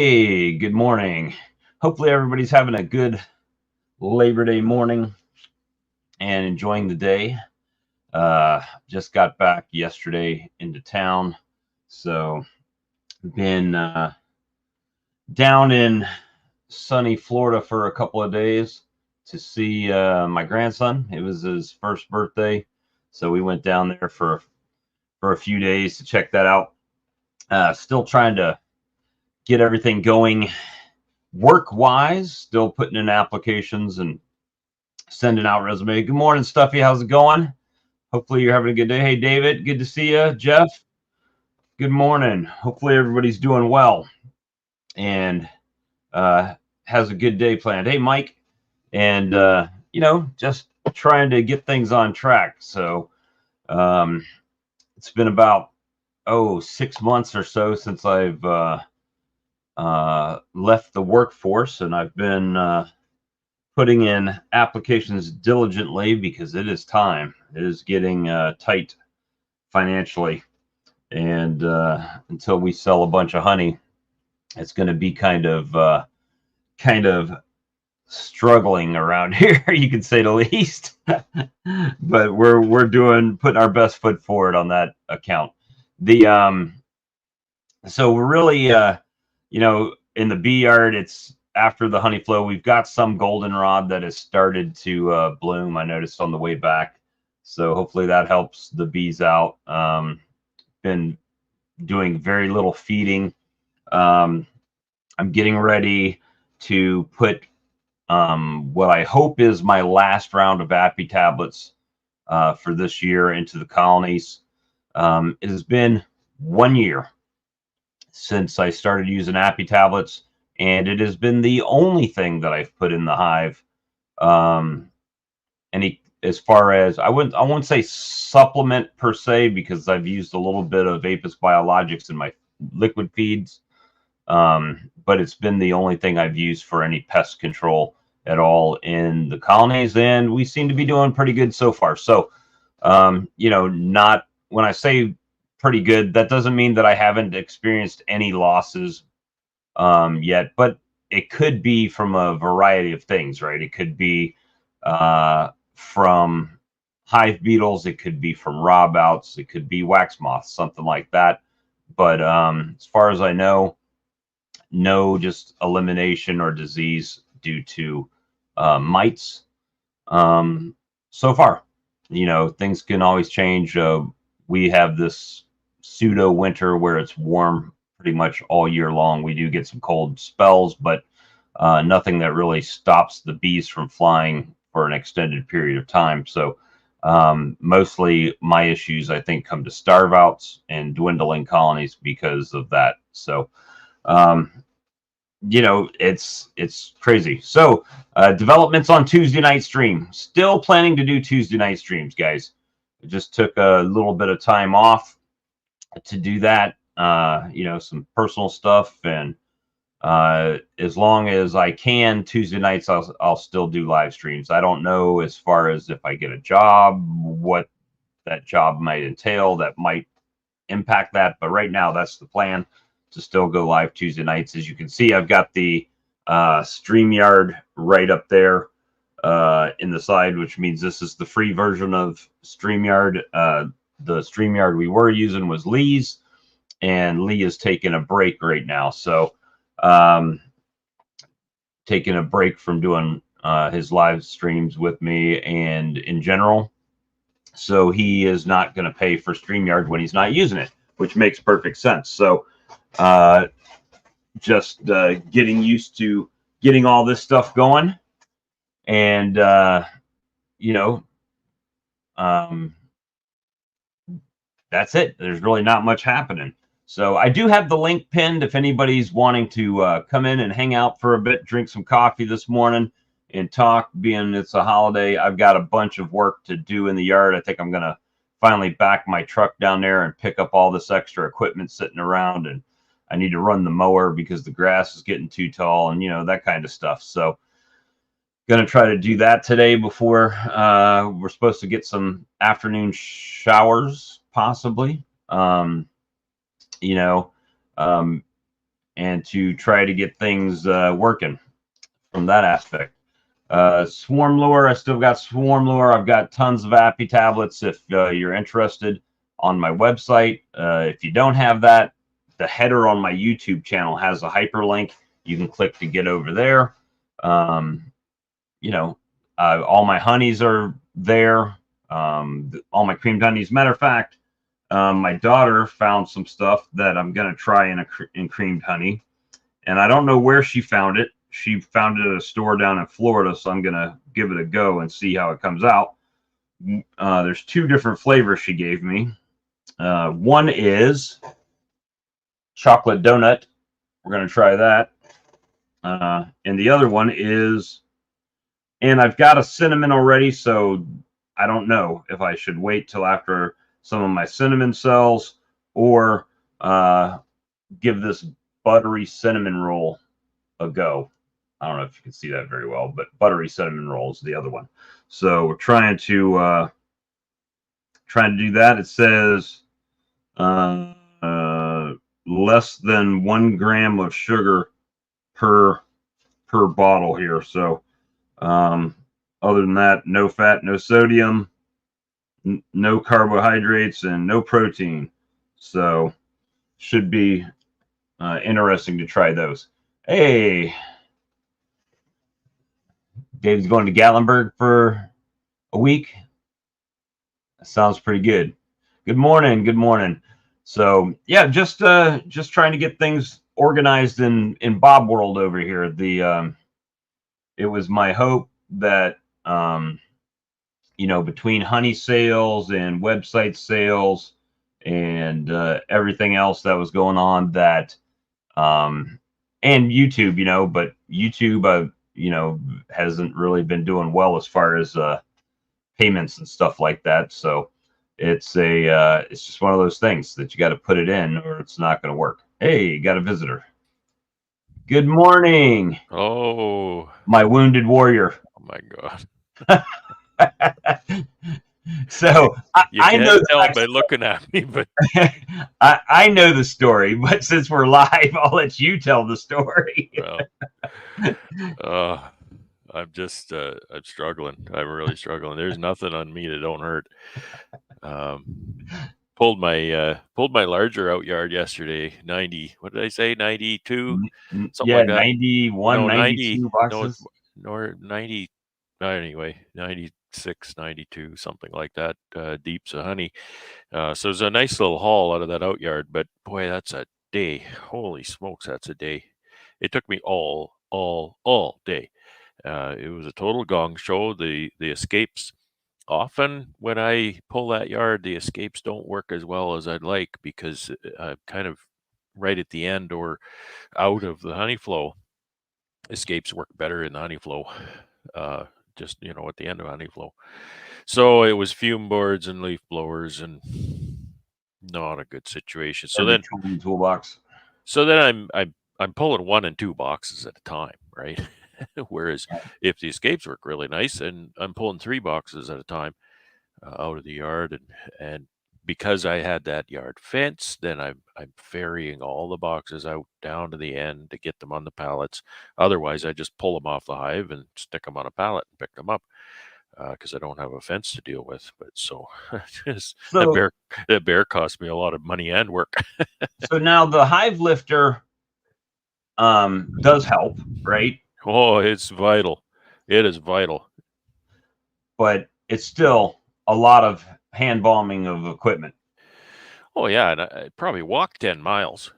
Hey, good morning. Hopefully everybody's having a good Labor Day morning and enjoying the day. Just got back yesterday into town, so been down in sunny Florida for a couple of days to see my grandson. It was his first birthday, so we went down there for a few days to check that out. Still trying to get everything going work-wise, still putting in applications and sending out resume. Good morning, Stuffy. How's it going? Hopefully you're having a good day. Hey, David, good to see you. Jeff, good morning. Hopefully everybody's doing well and has a good day planned. Hey, Mike, and just trying to get things on track. So it's been about 6 months or so since I've left the workforce, and I've been putting in applications diligently because it is time. It is getting tight financially, and until we sell a bunch of honey, it's going to be kind of struggling around here, you could say the least. But we're putting our best foot forward on that account. So we're really in the bee yard, it's after the honey flow. We've got some goldenrod that has started to bloom, I noticed on the way back. So hopefully that helps the bees out. Been doing very little feeding. I'm getting ready to put what I hope is my last round of Appy tablets for this year into the colonies. It has been 1 year since I started using Appy tablets, and it has been the only thing that I've put in the hive. As far as I won't say supplement per se, because I've used a little bit of Apis Biologics in my liquid feeds, but it's been the only thing I've used for any pest control at all in the colonies, and we seem to be doing pretty good so far. So, not when I say pretty good, that doesn't mean that I haven't experienced any losses yet, but it could be from a variety of things, right? It could be from hive beetles, it could be from rob outs, it could be wax moths, something like that. But as far as I know, no just elimination or disease due to mites so far. Things can always change. We have this pseudo winter where it's warm pretty much all year long. We do get some cold spells, but nothing that really stops the bees from flying for an extended period of time. So mostly my issues, I think, come to starve outs and dwindling colonies because of that. So it's crazy. So developments on Tuesday night stream. Still planning to do Tuesday night streams, guys. I just took a little bit of time off to do that. Some personal stuff, and as long as I can, Tuesday nights I'll still do live streams. I don't know, as far as if I get a job, what that job might entail that might impact that, but right now that's the plan, to still go live Tuesday nights. As you can see, I've got the StreamYard right up there in the side, which means this is the free version of StreamYard. The StreamYard we were using was Lee's, and Lee is taking a break right now. So taking a break from doing his live streams with me and in general. So he is not going to pay for StreamYard when he's not using it, which makes perfect sense. So just getting used to getting all this stuff going, and that's it. There's really not much happening. So I do have the link pinned if anybody's wanting to come in and hang out for a bit, drink some coffee this morning and talk. Being it's a holiday, I've got a bunch of work to do in the yard. I think I'm going to finally back my truck down there and pick up all this extra equipment sitting around, and I need to run the mower because the grass is getting too tall, and that kind of stuff. So going to try to do that today before we're supposed to get some afternoon showers, possibly. and to try to get things working from that aspect. Swarm lure, I still got swarm lure. I've got tons of Appy tablets if you're interested on my website. If you don't have that, the header on my YouTube channel has a hyperlink. You can click to get over there. You know, all my honeys are there. All my creamed honeys. Matter of fact, my daughter found some stuff that I'm going to try in creamed honey. And I don't know where she found it. She found it at a store down in Florida, so I'm going to give it a go and see how it comes out. There's 2 different flavors she gave me. One is chocolate donut. We're going to try that. And the other one is, and I've got a cinnamon already, so I don't know if I should wait till after some of my cinnamon sells or give this buttery cinnamon roll a go. I don't know if you can see that very well, but buttery cinnamon roll is the other one. So we're trying to do that. It says less than 1 gram of sugar per bottle here. So other than that, no fat, no sodium, no carbohydrates, and no protein. So should be interesting to try those. Hey, Dave's going to Gatlinburg for a week. That sounds pretty good. Good morning. Good morning. So yeah, just trying to get things organized in Bob World over here. It was my hope that you know, between honey sales and website sales and everything else that was going on, that and YouTube, you know, but YouTube you know, hasn't really been doing well as far as payments and stuff like that. So it's just one of those things that you got to put it in or it's not going to work. Hey, got a visitor. Good morning. Oh, my wounded warrior. oh my God. So You I can't know tell by looking at me, but I know the story, but since we're live, I'll let you tell the story. well, I'm just I'm struggling. I'm really struggling. There's nothing on me that don't hurt. Pulled my larger out yard yesterday. 90. What did I say? 92, something Yeah, like that. 91, No, 92 boxes. Nor 90. Anyway, 96, 92, something like that. Deeps of honey. So it's a nice little haul out of that out yard. But boy, that's a day. Holy smokes, that's a day. It took me all day. It was a total gong show. The escapes. Often when I pull that yard, the escapes don't work as well as I'd like because I'm kind of right at the end or out of the honey flow. Escapes work better in the honey flow, just, you know, at the end of honey flow. So it was fume boards and leaf blowers and not a good situation. So Every then, toolbox. so then I'm pulling 1 and 2 boxes at a time, right? Whereas if the escapes work really nice, and I'm pulling 3 boxes at a time out of the yard, and because I had that yard fence, then I'm ferrying all the boxes out down to the end to get them on the pallets. Otherwise, I just pull them off the hive and stick them on a pallet and pick them up because I don't have a fence to deal with. But so, that bear cost me a lot of money and work. So now the hive lifter does help, right? Oh, it's vital. It is vital. But it's still a lot of hand bombing of equipment. Oh yeah, and I probably walked 10 miles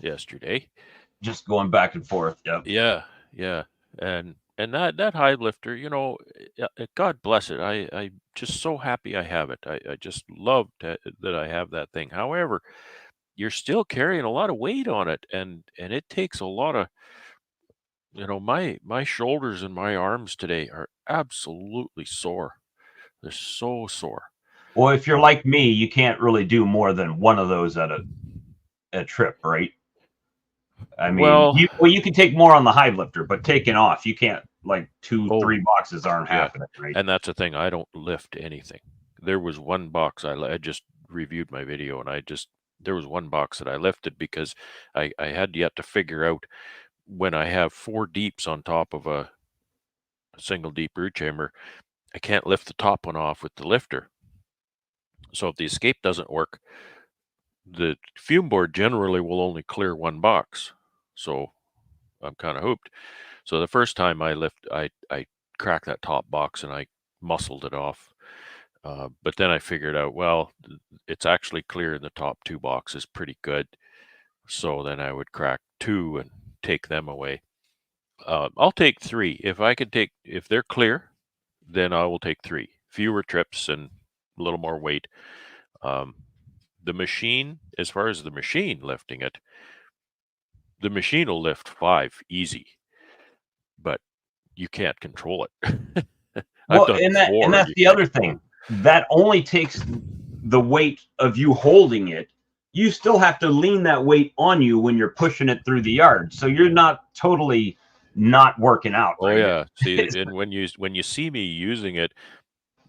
yesterday. Just going back and forth. Yep. Yeah. And that hive lifter, you know, God bless it. I'm just so happy I have it. I just love that I have that thing. However, you're still carrying a lot of weight on it, and it takes a lot of, you know, my shoulders and my arms today are absolutely sore. They're so sore. Well, if you're like me, you can't really do more than one of those at a trip, right? I mean, Well, you can take more on the hive lifter, but taking off, you can't, like 3 boxes aren't happening, right? And that's the thing. I don't lift anything. There was one box I just reviewed my video, and I just there was one box that I lifted because I had yet to figure out when I have 4 deeps on top of a single deep brood chamber, I can't lift the top one off with the lifter. So if the escape doesn't work, the fume board generally will only clear one box. So I'm kind of hooped. So the first time I cracked that top box and I muscled it off. But then I figured out, well, it's actually clear in the top 2 boxes pretty good. So then I would crack 2 and take them away. I'll take 3. If they're clear, then I will take 3. Fewer trips and a little more weight. The machine, as far as the machine lifting it, the machine will lift 5 easy, but you can't control it. Well, and that's the other thing. That only takes the weight of you holding it. You still have to lean that weight on you when you're pushing it through the yard. So you're not totally not working out. Oh, yeah. See, and when you see me using it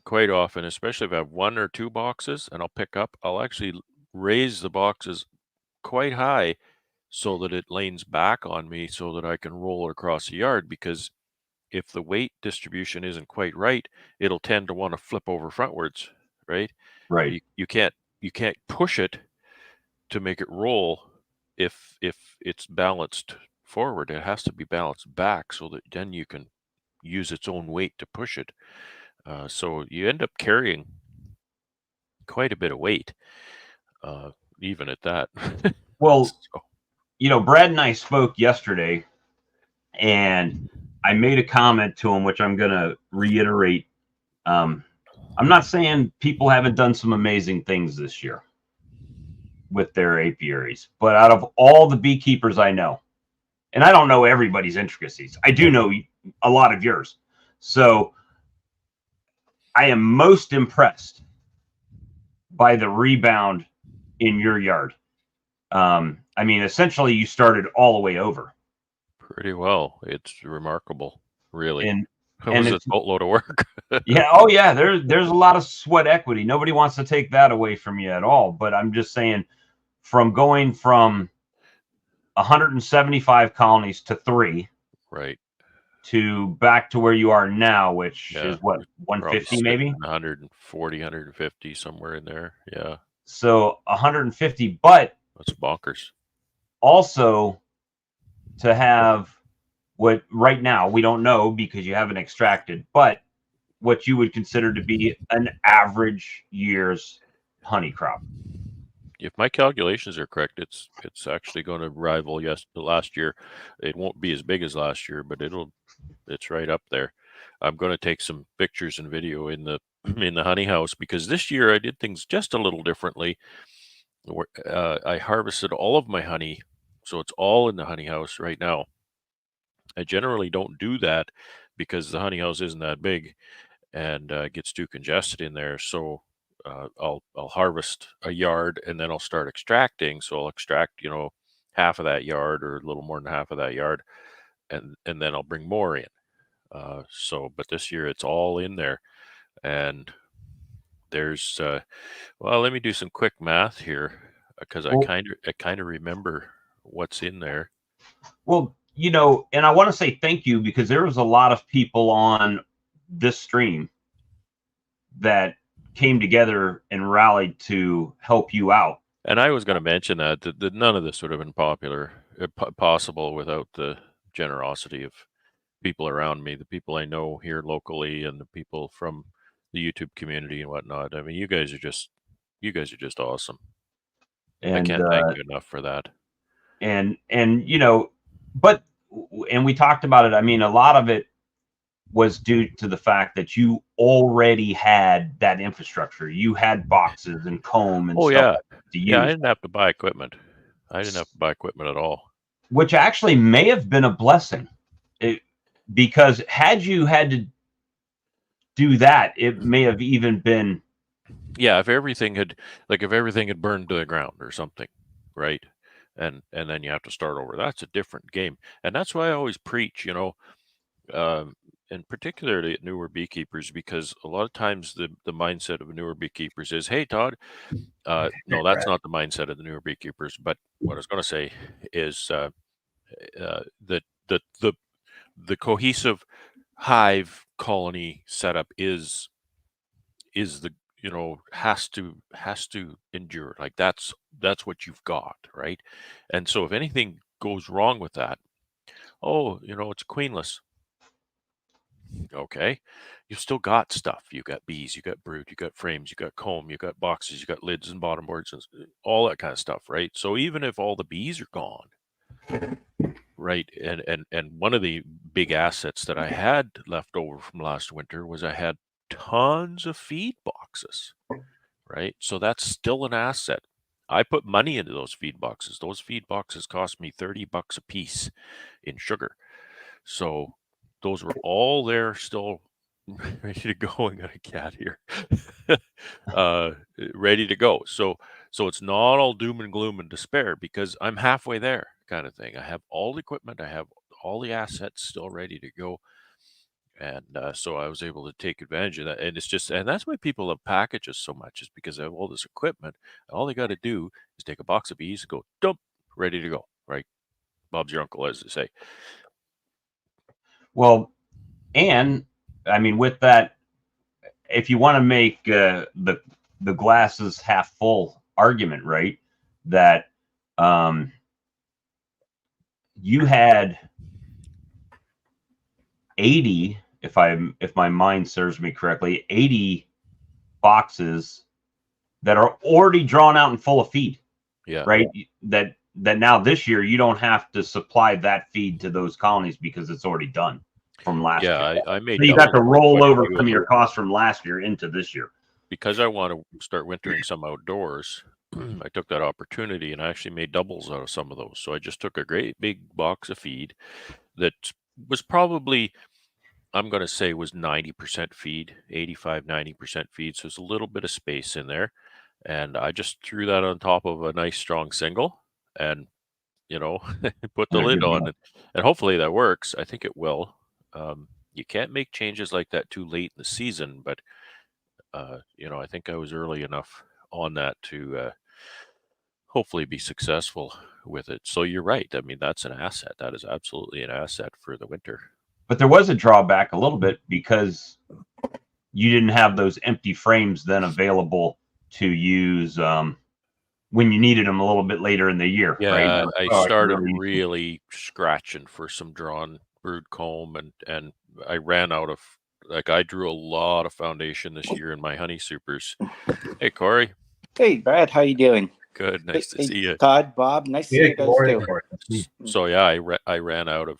quite often, especially if I have 1 or 2 boxes and I'll actually raise the boxes quite high so that it lanes back on me so that I can roll across the yard, because if the weight distribution isn't quite right, it'll tend to want to flip over frontwards, right? Right. You can't push it to make it roll if it's balanced forward. It has to be balanced back so that then you can use its own weight to push it. So you end up carrying quite a bit of weight, even at that. Well, Brad and I spoke yesterday, and I made a comment to him, which I'm going to reiterate. I'm not saying people haven't done some amazing things this year with their apiaries, but out of all the beekeepers I know, and I don't know everybody's intricacies, I do know a lot of yours. So I am most impressed by the rebound in your yard. I mean, essentially you started all the way over. Pretty well. It's remarkable, really. And it was a boatload of work. Yeah. Oh yeah. There's a lot of sweat equity. Nobody wants to take that away from you at all. But I'm just saying, from going from 175 colonies to 3, right, to back to where you are now, which is what, 150 maybe? 140, 150, somewhere in there. Yeah. So 150, but that's bonkers. Also, to have what right now we don't know because you haven't extracted, but what you would consider to be an average year's honey crop. If my calculations are correct, it's actually going to rival last year. It won't be as big as last year, but it's right up there. I'm going to take some pictures and video in the honey house, because this year I did things just a little differently. I harvested all of my honey, so it's all in the honey house right now. I generally don't do that because the honey house isn't that big and gets too congested in there. So I'll harvest a yard and then I'll start extracting. So I'll extract, half of that yard or a little more than half of that yard, and then I'll bring more in. But this year it's all in there, and there's well, let me do some quick math here, because I kind of remember what's in there. Well, and I want to say thank you, because there was a lot of people on this stream that came together and rallied to help you out. And I was going to mention that none of this would have been possible without the generosity of people around me, the people I know here locally, and the people from the YouTube community and whatnot. I mean, you guys are just awesome. And I can't thank you enough for that. And we talked about it. I mean, a lot of it was due to the fact that you already had that infrastructure. You had boxes and comb and stuff to use. Yeah, I didn't have to buy equipment. I didn't have to buy equipment at all. Which actually may have been a blessing. Because had you had to do that, it may have even been. Yeah, if everything had burned to the ground or something, right? And then you have to start over. That's a different game. And that's why I always preach, and particularly at newer beekeepers, because a lot of times the mindset of newer beekeepers is, hey, Todd, no, that's not the mindset of the newer beekeepers. But what I was going to say is that the cohesive hive colony setup is the has to endure. Like that's what you've got, right? And so if anything goes wrong with that, oh, it's queenless. Okay, you've still got stuff. You got bees, you got brood, you got frames, you got comb, you got boxes, you got lids and bottom boards, and all that kind of stuff, right? So even if all the bees are gone, right, and one of the big assets that I had left over from last winter was I had tons of feed boxes, right? So that's still an asset. I put money into those feed boxes. Those feed boxes cost me $30 a piece in sugar. So those were all there, still ready to go. I got a cat here, ready to go. So it's not all doom and gloom and despair, because I'm halfway there, kind of thing. I have all the equipment, I have all the assets still ready to go, and so I was able to take advantage of that. And that's why people love packages so much, is because they have all this equipment. All they got to do is take a box of bees and go dump, ready to go. Right, Bob's your uncle, as they say. Well, and I mean, with that, if you want to make the glasses half full argument, right? That you had 80, if my mind serves me correctly, 80 boxes that are already drawn out and full of feed. Yeah. Right. That now this year you don't have to supply that feed to those colonies because it's already done from last year. Yeah, I made. So you got to roll over some of your costs from last year into this year. Because I want to start wintering some outdoors, I took that opportunity and I actually made doubles out of some of those. So I just took a great big box of feed that was probably, I'm going to say, was 90% feed, 85, 90% feed. So there's a little bit of space in there. And I just threw that on top of a nice strong single and, put the lid on it. And hopefully that works. I think it will. You can't make changes like that too late in the season, but I think I was early enough on that to hopefully be successful with it. So you're right. I mean, that's an asset. That is absolutely an asset for the winter. But there was a drawback a little bit, because you didn't have those empty frames then available to use when you needed them a little bit later in the year. Yeah, right? I started really scratching for some drawn brood comb, and I ran out of, I drew a lot of foundation this year in my honey supers. Hey, Corey. Hey, Brad, how you doing? Good, nice to see you. Todd, Bob, nice to see you guys too. So yeah, I ran out of,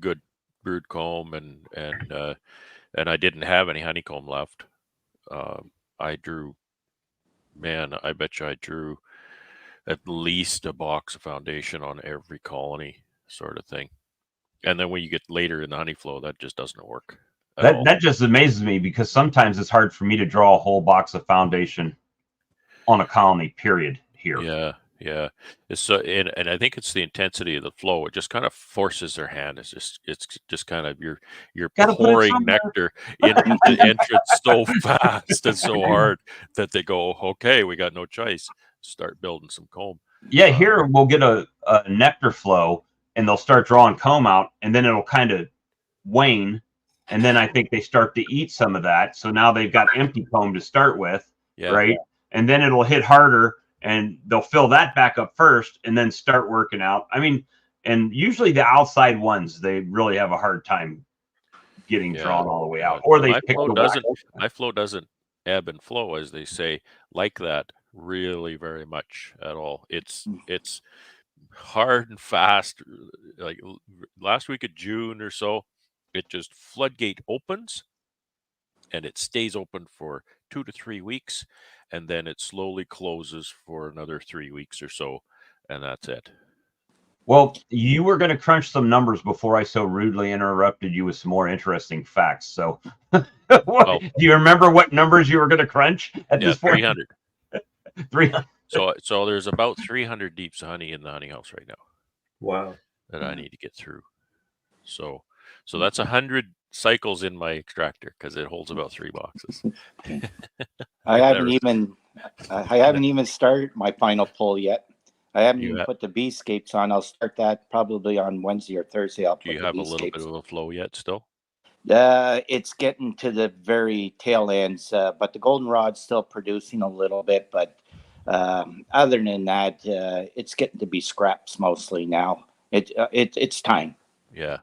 good brood comb, and I didn't have any honeycomb left. I drew, man, I bet you I drew at least a box of foundation on every colony, sort of thing. And then when you get later in the honey flow, that just doesn't work. That just amazes me, because sometimes it's hard for me to draw a whole box of foundation on a colony, period, here. Yeah. It's so, and I think it's the intensity of the flow. It just kind of forces their hand. It's just kind of you're pouring nectar into the entrance so fast and so hard that they go, okay, we got no choice. Start building some comb. Yeah, here we'll get a nectar flow, and they'll start drawing comb out, and then it'll kind of wane, and then I think they start to eat some of that. So now they've got empty comb to start with, right? And then it'll hit harder, and they'll fill that back up first, and then start working out. I mean, and usually the outside ones, they really have a hard time getting drawn all the way out, or they pick the back. My flow doesn't ebb and flow, as they say, like that really very much at all. It's hard and fast. Like last week of June or so, it just floodgate opens, and it stays open for 2 to 3 weeks, and then it slowly closes for another 3 weeks or so, and that's it. Well, you were going to crunch some numbers before I so rudely interrupted you with some more interesting facts. So do you remember what numbers you were going to crunch at this point? 300. 300. So there's about 300 deeps of honey in the honey house right now. Wow. That I need to get through. So So that's 100 cycles in my extractor because it holds about 3 boxes. I haven't even started my final pull yet. I haven't even put the Beescapes on. I'll start that probably on Wednesday or Thursday. I'll put Do you have a little bit of a flow yet still? It's getting to the very tail ends, but the goldenrod's still producing a little bit. But other than that, it's getting to be scraps mostly now. It's time. Yeah.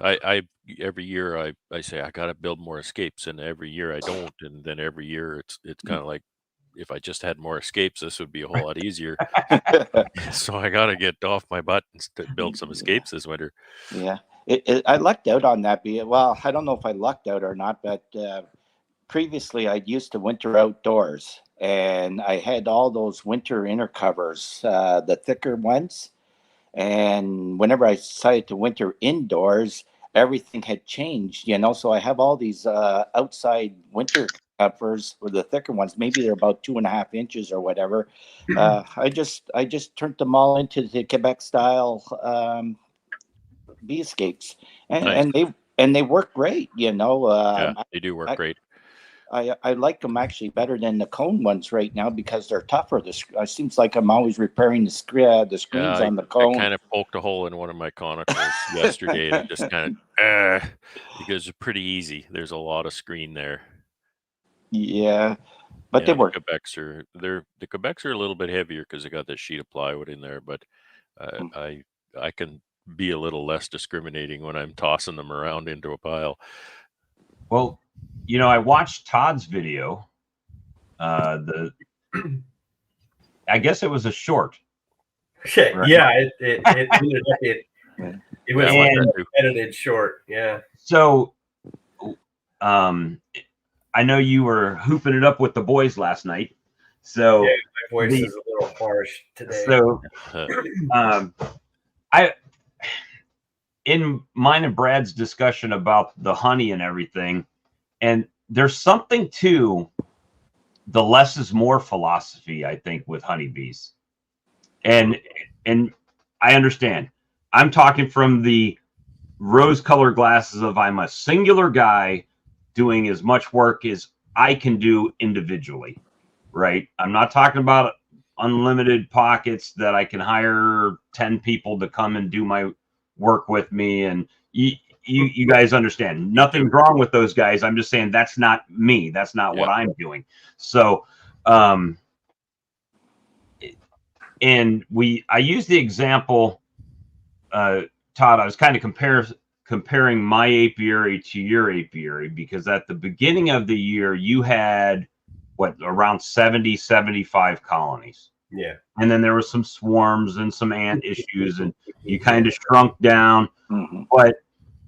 I every year I say I got to build more escapes, and every year I don't, and then every year it's kind of like, if I just had more escapes, this would be a whole lot easier. So I got to get off my butt and build some escapes this winter. Yeah, I lucked out on that. Well, I don't know if I lucked out or not, but previously I used to winter outdoors, and I had all those winter inner covers, the thicker ones. And whenever I decided to winter indoors, everything had changed, So I have all these outside winter covers with the thicker ones. Maybe they're about 2.5 inches or whatever. I just turned them all into the Quebec style Beescapes, Nice. and they work great, Yeah, they do work great. I like them actually better than the cone ones right now because they're tougher. It seems like I'm always repairing the screens on the cone. I kind of poked a hole in one of my conicals yesterday, and just kind of because they're pretty easy. There's a lot of screen there. Yeah, but they work. The Quebecs are a little bit heavier because they got that sheet of plywood in there, but I can be a little less discriminating when I'm tossing them around into a pile. Well, I watched Todd's video. I guess it was a short. Right? Yeah, it was an edited short. Yeah. So, I know you were hooping it up with the boys last night. So yeah, my voice is a little harsh today. So, in mine and Brad's discussion about the honey and everything, and there's something to the less is more philosophy, I think, with honeybees. And I understand. I'm talking from the rose-colored glasses of I'm a singular guy doing as much work as I can do individually, right? I'm not talking about unlimited pockets that I can hire 10 people to come and do my work with me, and you guys understand. Nothing's wrong with those guys. I'm just saying that's not me. That's not what I'm doing. So, and I use the example, Todd, I was kind of comparing my apiary to your apiary, because at the beginning of the year, you had around 70, 75 colonies. Yeah. And then there was some swarms and some ant issues, and you kind of shrunk down. Mm-hmm. But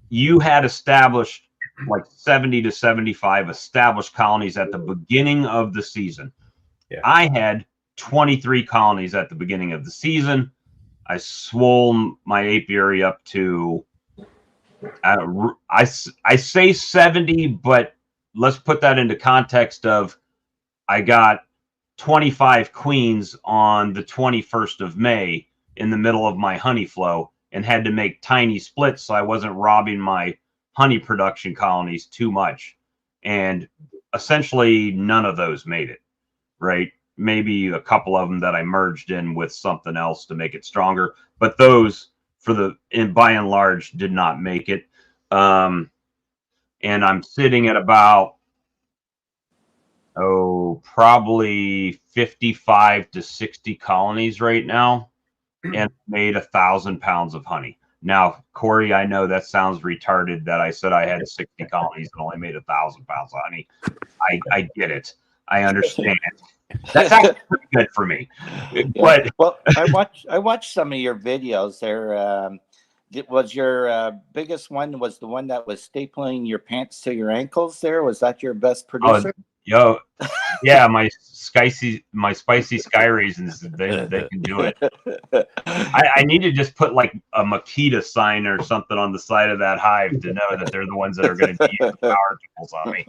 you had established like 70 to 75 established colonies at the beginning of the season. Yeah. I had 23 colonies at the beginning of the season. I swole my apiary up to, I say 70, but let's put that into context of I got 25 queens on the 21st of May in the middle of my honey flow, and had to make tiny splits so I wasn't robbing my honey production colonies too much. And essentially none of those made it, right? Maybe a couple of them that I merged in with something else to make it stronger, but those by and large did not make it. And I'm sitting at about probably 55 to 60 colonies right now, and made 1,000 pounds of honey. Now, Corey, I know that sounds retarded that I said I had 60 colonies and only made 1,000 pounds of honey. I get it. I understand. That's actually pretty good for me. Yeah. But well, I watched some of your videos there. Was your biggest one was the one that was stapling your pants to your ankles there? Was that your best producer? Yeah, my spicy sky raisins, they can do it. I need to just put like a Makita sign or something on the side of that hive to know that they're the ones that are going to be using power tools on me.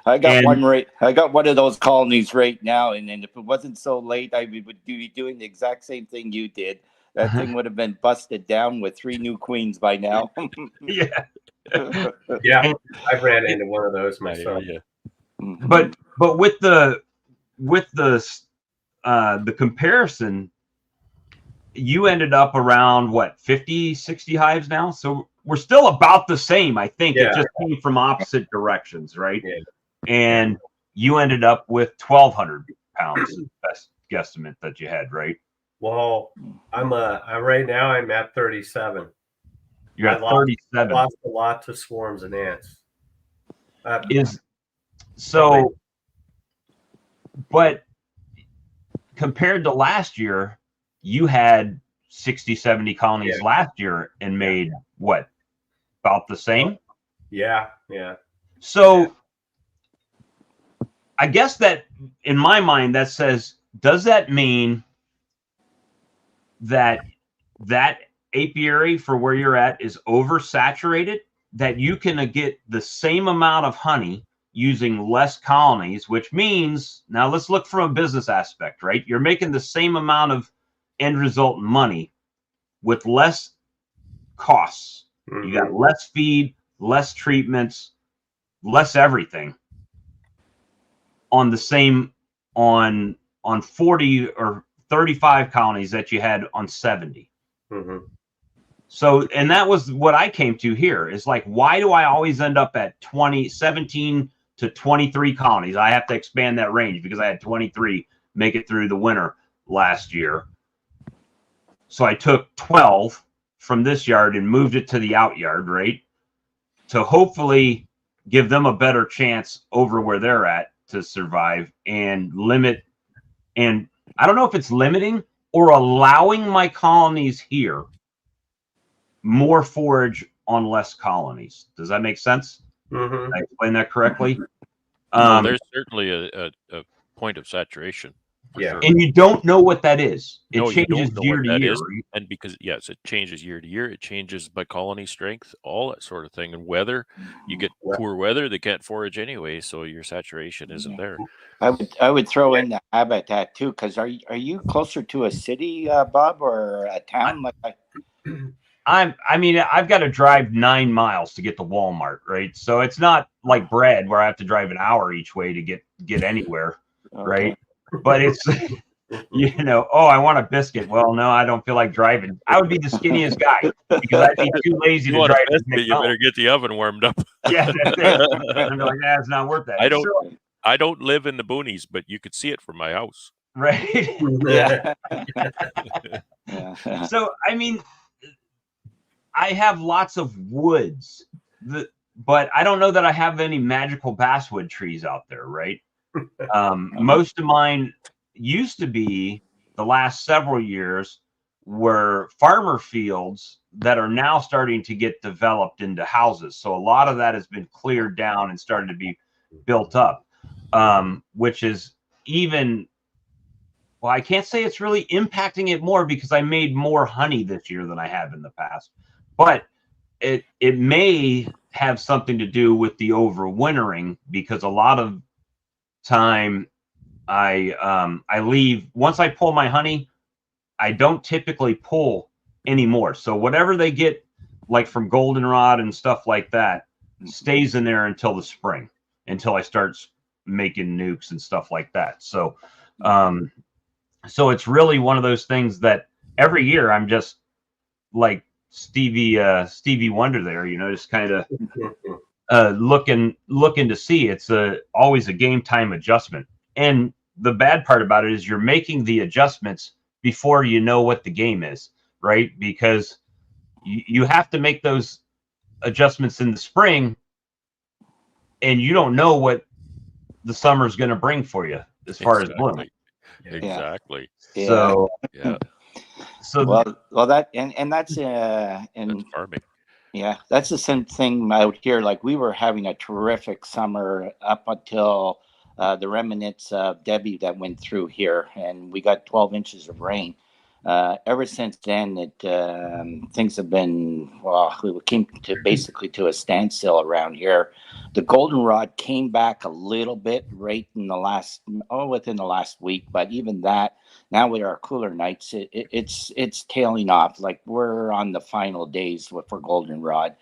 I got one of those colonies right now, and if it wasn't so late, I would be doing the exact same thing you did. That thing would have been busted down with 3 new queens by now. Yeah. Yeah, I've ran into one of those myself. Yeah. But with the comparison, you ended up around what, 50, 60 hives now? So we're still about the same. I think it just came from opposite directions, right? Yeah. And you ended up with 1,200 pounds, best guesstimate that you had, right? Well, I'm right now I'm at 37. You're at 37. Lost a lot to swarms and ants. But compared to last year, you had 60, 70 colonies last year and made what, about the same? Yeah. So I guess that in my mind, that says, does that mean that apiary for where you're at is oversaturated, that you can get the same amount of honey using less colonies, which means, now let's look from a business aspect, right? You're making the same amount of end result money with less costs. You got less feed, less treatments, less everything on the same, on 40 or 35 colonies that you had on 70. So, and that was what I came to here, is like, why do I always end up at 17 to 23 colonies? I have to expand that range because I had 23 make it through the winter last year. So I took 12 from this yard and moved it to the out yard, right? To hopefully give them a better chance over where they're at to survive and limit. And I don't know if it's limiting or allowing my colonies here more forage on less colonies. Does that make sense? Did I explain that correctly? There's certainly a point of saturation. Yeah. Sure. And you don't know what that is. It No, changes year to year. and because it changes year to year. It changes by colony strength, all that sort of thing, and weather. You get poor weather, they can't forage anyway, so your saturation isn't there. I would throw in the habitat too, because are you closer to a city, Bob, or a town? I've got to drive 9 miles to get to Walmart, right? So it's not like bread where I have to drive an hour each way to get anywhere, right? But it's, I want a biscuit. Well, no, I don't feel like driving. I would be the skinniest guy because I'd be too lazy to drive. You better get the oven warmed up. Yeah, that's it. I'm like, it's not worth that. I don't live in the boonies, but you could see it from my house. Right. Yeah. So, I have lots of woods, but I don't know that I have any magical basswood trees out there, right? Most of mine used to be, the last several years, were farmer fields that are now starting to get developed into houses. So a lot of that has been cleared down and started to be built up, which is even, well, I can't say it's really impacting it more because I made more honey this year than I have in the past. But it may have something to do with the overwintering, because a lot of time I leave, once I pull my honey, I don't typically pull anymore. So whatever they get, like from goldenrod and stuff like that, stays in there until the spring, until I start making nukes and stuff like that. So so it's really one of those things that every year I'm just like Stevie Wonder there, just kind of looking to see. It's always a game time adjustment. And the bad part about it is you're making the adjustments before you know what the game is, right? Because you have to make those adjustments in the spring, and you don't know what the summer is going to bring for you as far as bloom. Exactly. Yeah. So yeah. So well, that and that's and farming. Yeah, that's the same thing out here. Like, we were having a terrific summer up until the remnants of Debbie that went through here, and we got 12 inches of rain. ever since then, things have been, well, we came to basically to a standstill around here. The goldenrod came back a little bit right in the within the last week, but even that, now with our cooler nights, it's tailing off. Like we're on the final days for goldenrod.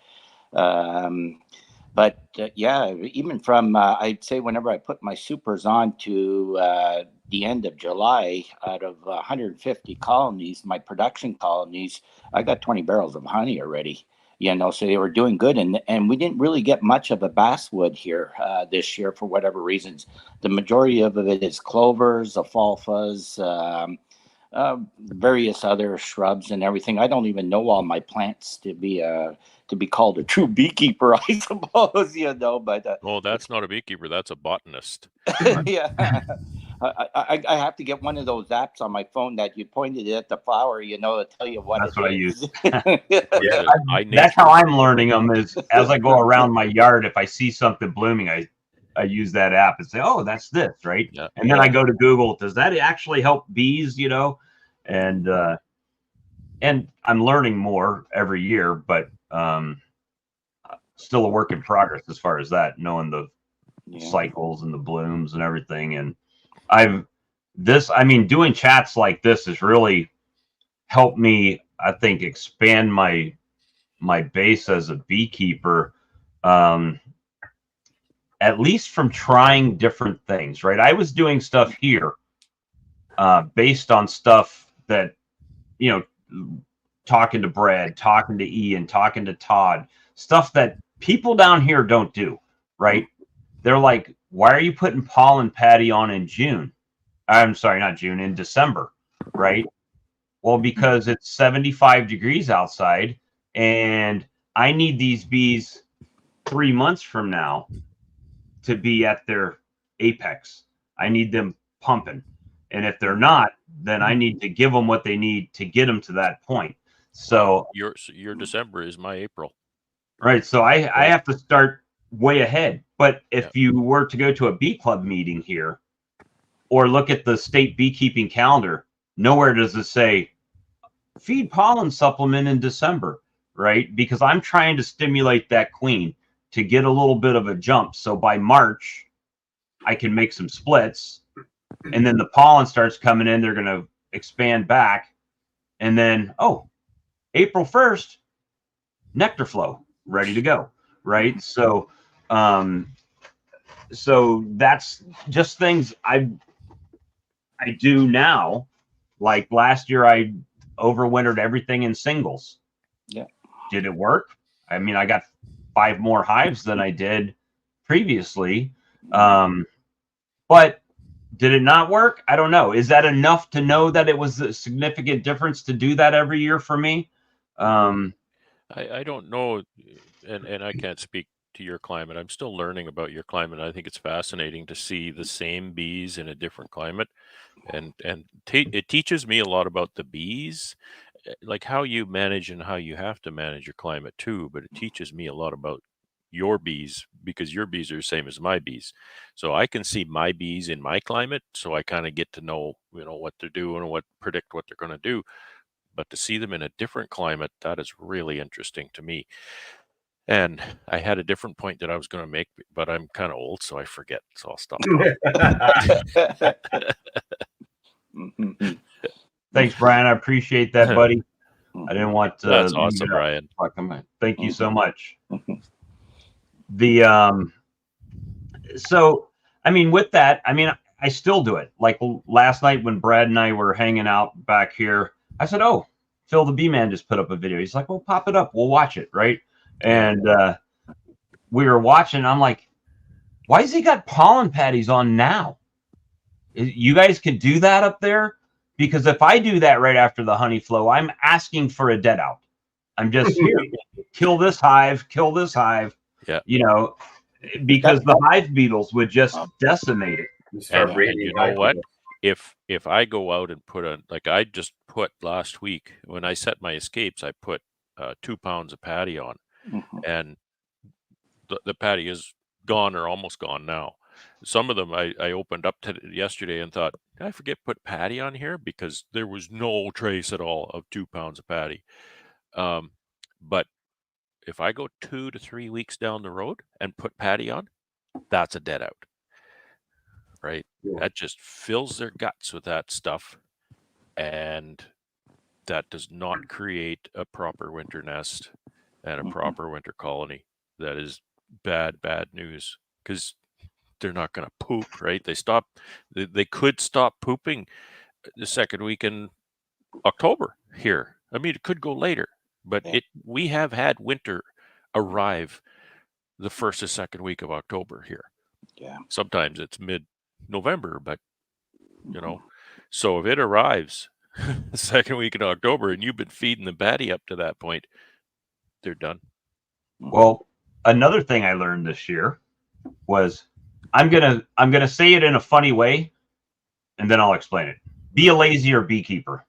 But yeah, even from I'd say whenever I put my supers on to the end of July, out of 150 colonies, my production colonies, I got 20 barrels of honey already. So they were doing good, and we didn't really get much of a basswood here this year for whatever reasons. The majority of it is clovers, alfalfas, various other shrubs and everything. I don't even know all my plants to be called a true beekeeper, I suppose, but Oh, that's not a beekeeper. That's a botanist. yeah. I have to get one of those apps on my phone that you pointed at the flower, to tell you what That's it what I is. Yeah. That's how I'm learning them. Is as I go around my yard, if I see something blooming, I use that app and say, "Oh, that's this, right?" Yeah. And then I go to Google. Does that actually help bees? And I'm learning more every year, but still a work in progress as far as that, knowing the cycles and the blooms and everything. And doing chats like this has really helped me, I think, expand my base as a beekeeper, at least from trying different things, right? I was doing stuff here based on stuff that, talking to Brad, talking to Ian, talking to Todd, stuff that people down here don't do, right? They're like, why are you putting pollen patty on in June? I'm sorry, not June, in December, right? Well, because it's 75 degrees outside and I need these bees 3 months from now to be at their apex. I need them pumping. And if they're not, then I need to give them what they need to get them to that point. So your December is my April. Right. So I have to start way ahead. But if you were to go to a bee club meeting here or look at the state beekeeping calendar, nowhere does it say feed pollen supplement in December, right? Because I'm trying to stimulate that queen to get a little bit of a jump. So by March, I can make some splits. And then the pollen starts coming in. They're going to expand back. And then, April 1st, nectar flow, ready to go, right? So that's just things I do now. Like last year, I overwintered everything in singles. Yeah. Did it work? I mean, I got 5 more hives than I did previously. But did it not work? I don't know. Is that enough to know that it was a significant difference to do that every year for me? I don't know, and I can't speak to your climate. I'm still learning about your climate. I think it's fascinating to see the same bees in a different climate, and it teaches me a lot about the bees, like how you manage and how you have to manage your climate too. But it teaches me a lot about your bees because your bees are the same as my bees. So I can see my bees in my climate, so I kind of get to know, what they're doing and predict what they're going to do. But to see them in a different climate, that is really interesting to me. And I had a different point that I was going to make, but I'm kind of old, so I forget. So I'll stop talking. Thanks, Brian. I appreciate that, buddy. I didn't want to. That's awesome, Brian. Thank you so much. So, with that, I still do it. Like last night when Brad and I were hanging out back here, I said, "Oh, Phil the Bee Man just put up a video." He's like, "Well, pop it up. We'll watch it, right?" And we were watching. I'm like, "Why has he got pollen patties on now? You guys could do that up there." Because if I do that right after the honey flow, I'm asking for a dead out. I'm just here, kill this hive. Yeah. Because the hive beetles would just decimate it. And you know what? If I go out and put I just put last week when I set my escapes, I put 2 pounds of patty on, and the patty is gone or almost gone now. some of them I opened up yesterday and thought, did I forget to put patty on here? Because there was no trace at all of 2 pounds of patty. But if I go 2 to 3 weeks down the road and put patty on, that's a dead out, right? Yeah. That just fills their guts with that stuff, and that does not create a proper winter nest and a proper winter colony. That is bad news, because they're not going to poop, right? They could stop pooping the second week in October here. I mean, it could go later, but we have had winter arrive the first or second week of October here. Yeah. Sometimes it's mid-November, but so if it arrives the second week in October and you've been feeding the patty up to that point, they're done. Well, another thing I learned this year was I'm gonna say it in a funny way, and then I'll explain it. Be a lazier beekeeper.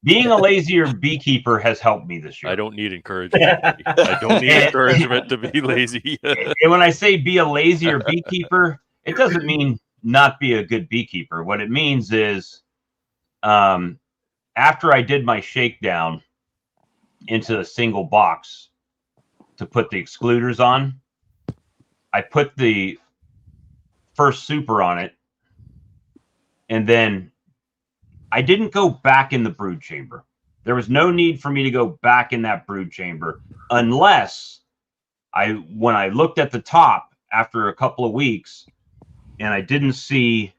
Being a lazier beekeeper has helped me this year. I don't need encouragement. I don't need encouragement to be lazy. And when I say be a lazier beekeeper, it doesn't mean not be a good beekeeper. What it means is, after I did my shakedown into a single box to put the excluders on, I put the first super on it, and then I didn't go back in the brood chamber. There was no need for me to go back in that brood chamber unless when I looked at the top after a couple of weeks and I didn't see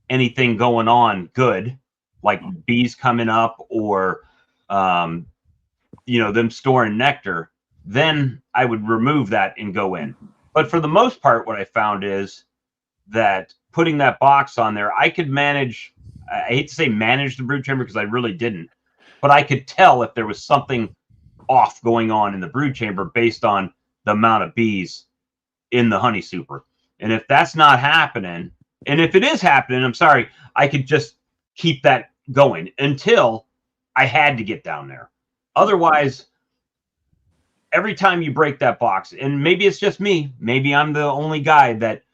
anything going on good, like bees coming up or, them storing nectar, then I would remove that and go in. But for the most part, what I found is that putting that box on there, I could manage. I hate to say manage the brood chamber because I really didn't, but I could tell if there was something off going on in the brood chamber based on the amount of bees in the honey super. And if that's not happening, and if it is happening, I'm sorry, I could just keep that going until I had to get down there. Otherwise, every time you break that box, and maybe it's just me, maybe I'm the only guy that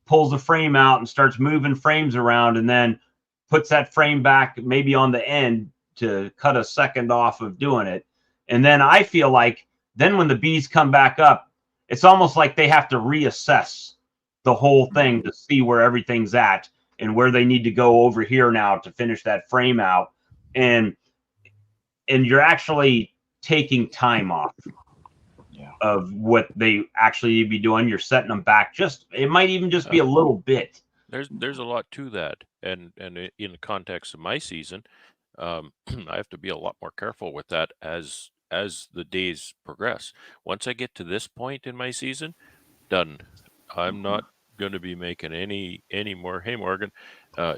pulls a frame out and starts moving frames around and then puts that frame back maybe on the end to cut a second off of doing it. And then I feel like then when the bees come back up, it's almost like they have to reassess the whole thing to see where everything's at and where they need to go over here now to finish that frame out. And you're actually taking time off of what they actually need to be doing. You're setting them back. It might even just be a little bit. There's a lot to that, and in the context of my season, I have to be a lot more careful with that as the days progress. Once I get to this point in my season, done. I'm not going to be making any more. Hey, Morgan,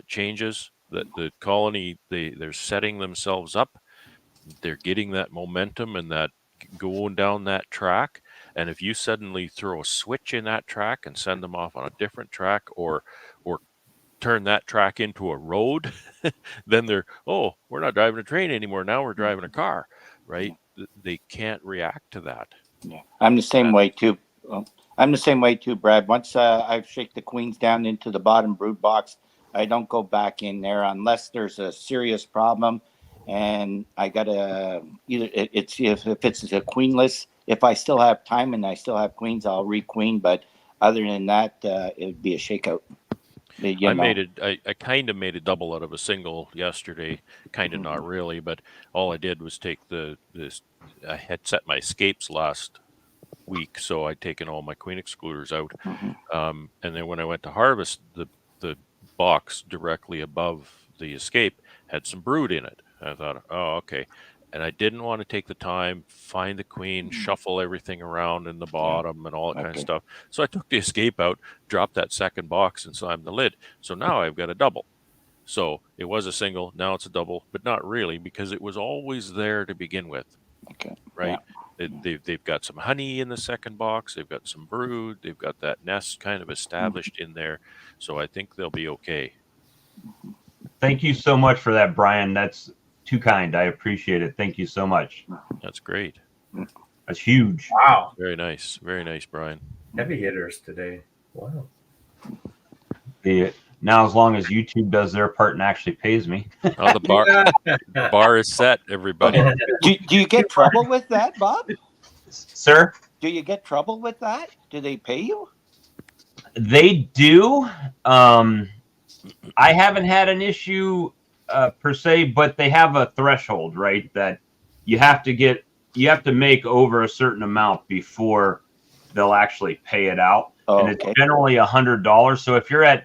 changes. The colony, they're setting themselves up. They're getting that momentum and that going down that track. And if you suddenly throw a switch in that track and send them off on a different track or turn that track into a road, then we're not driving a train anymore. Now we're driving a car, right? They can't react to that. Yeah, I'm the same way too. I'm the same way too, Brad. Once I shake the queens down into the bottom brood box, I don't go back in there unless there's a serious problem. And I gotta either if it's a queenless. If I still have time and I still have queens, I'll requeen. But other than that, it would be a shakeout. I kind of made a double out of a single yesterday. Kind of not really, but all I did was take I had set my escapes last week, so I'd taken all my queen excluders out. And then when I went to harvest, the box directly above the escape had some brood in it. I thought, oh, okay. And I didn't want to take the time, find the queen, shuffle everything around in the bottom and all that kind of stuff. So I took the escape out, dropped that second box and slammed the lid. So now I've got a double. So it was a single, now it's a double, but not really because it was always there to begin with. Okay. Right? Yeah. They've got some honey in the second box. They've got some brood. They've got that nest kind of established in there. So I think they'll be okay. Thank you so much for that, Brian. That's too kind. I appreciate it. Thank you so much. That's great. That's huge. Wow. Very nice. Very nice, Brian. Heavy hitters today. Wow. Now, as long as YouTube does their part and actually pays me. Oh, the bar is set, everybody. Do you get trouble with that, Bob? Sir? Do you get trouble with that? Do they pay you? They do. I haven't had an issue per se, but they have a threshold, right? That you have to make over a certain amount before they'll actually pay it out. Oh, and it's generally $100. So if you're at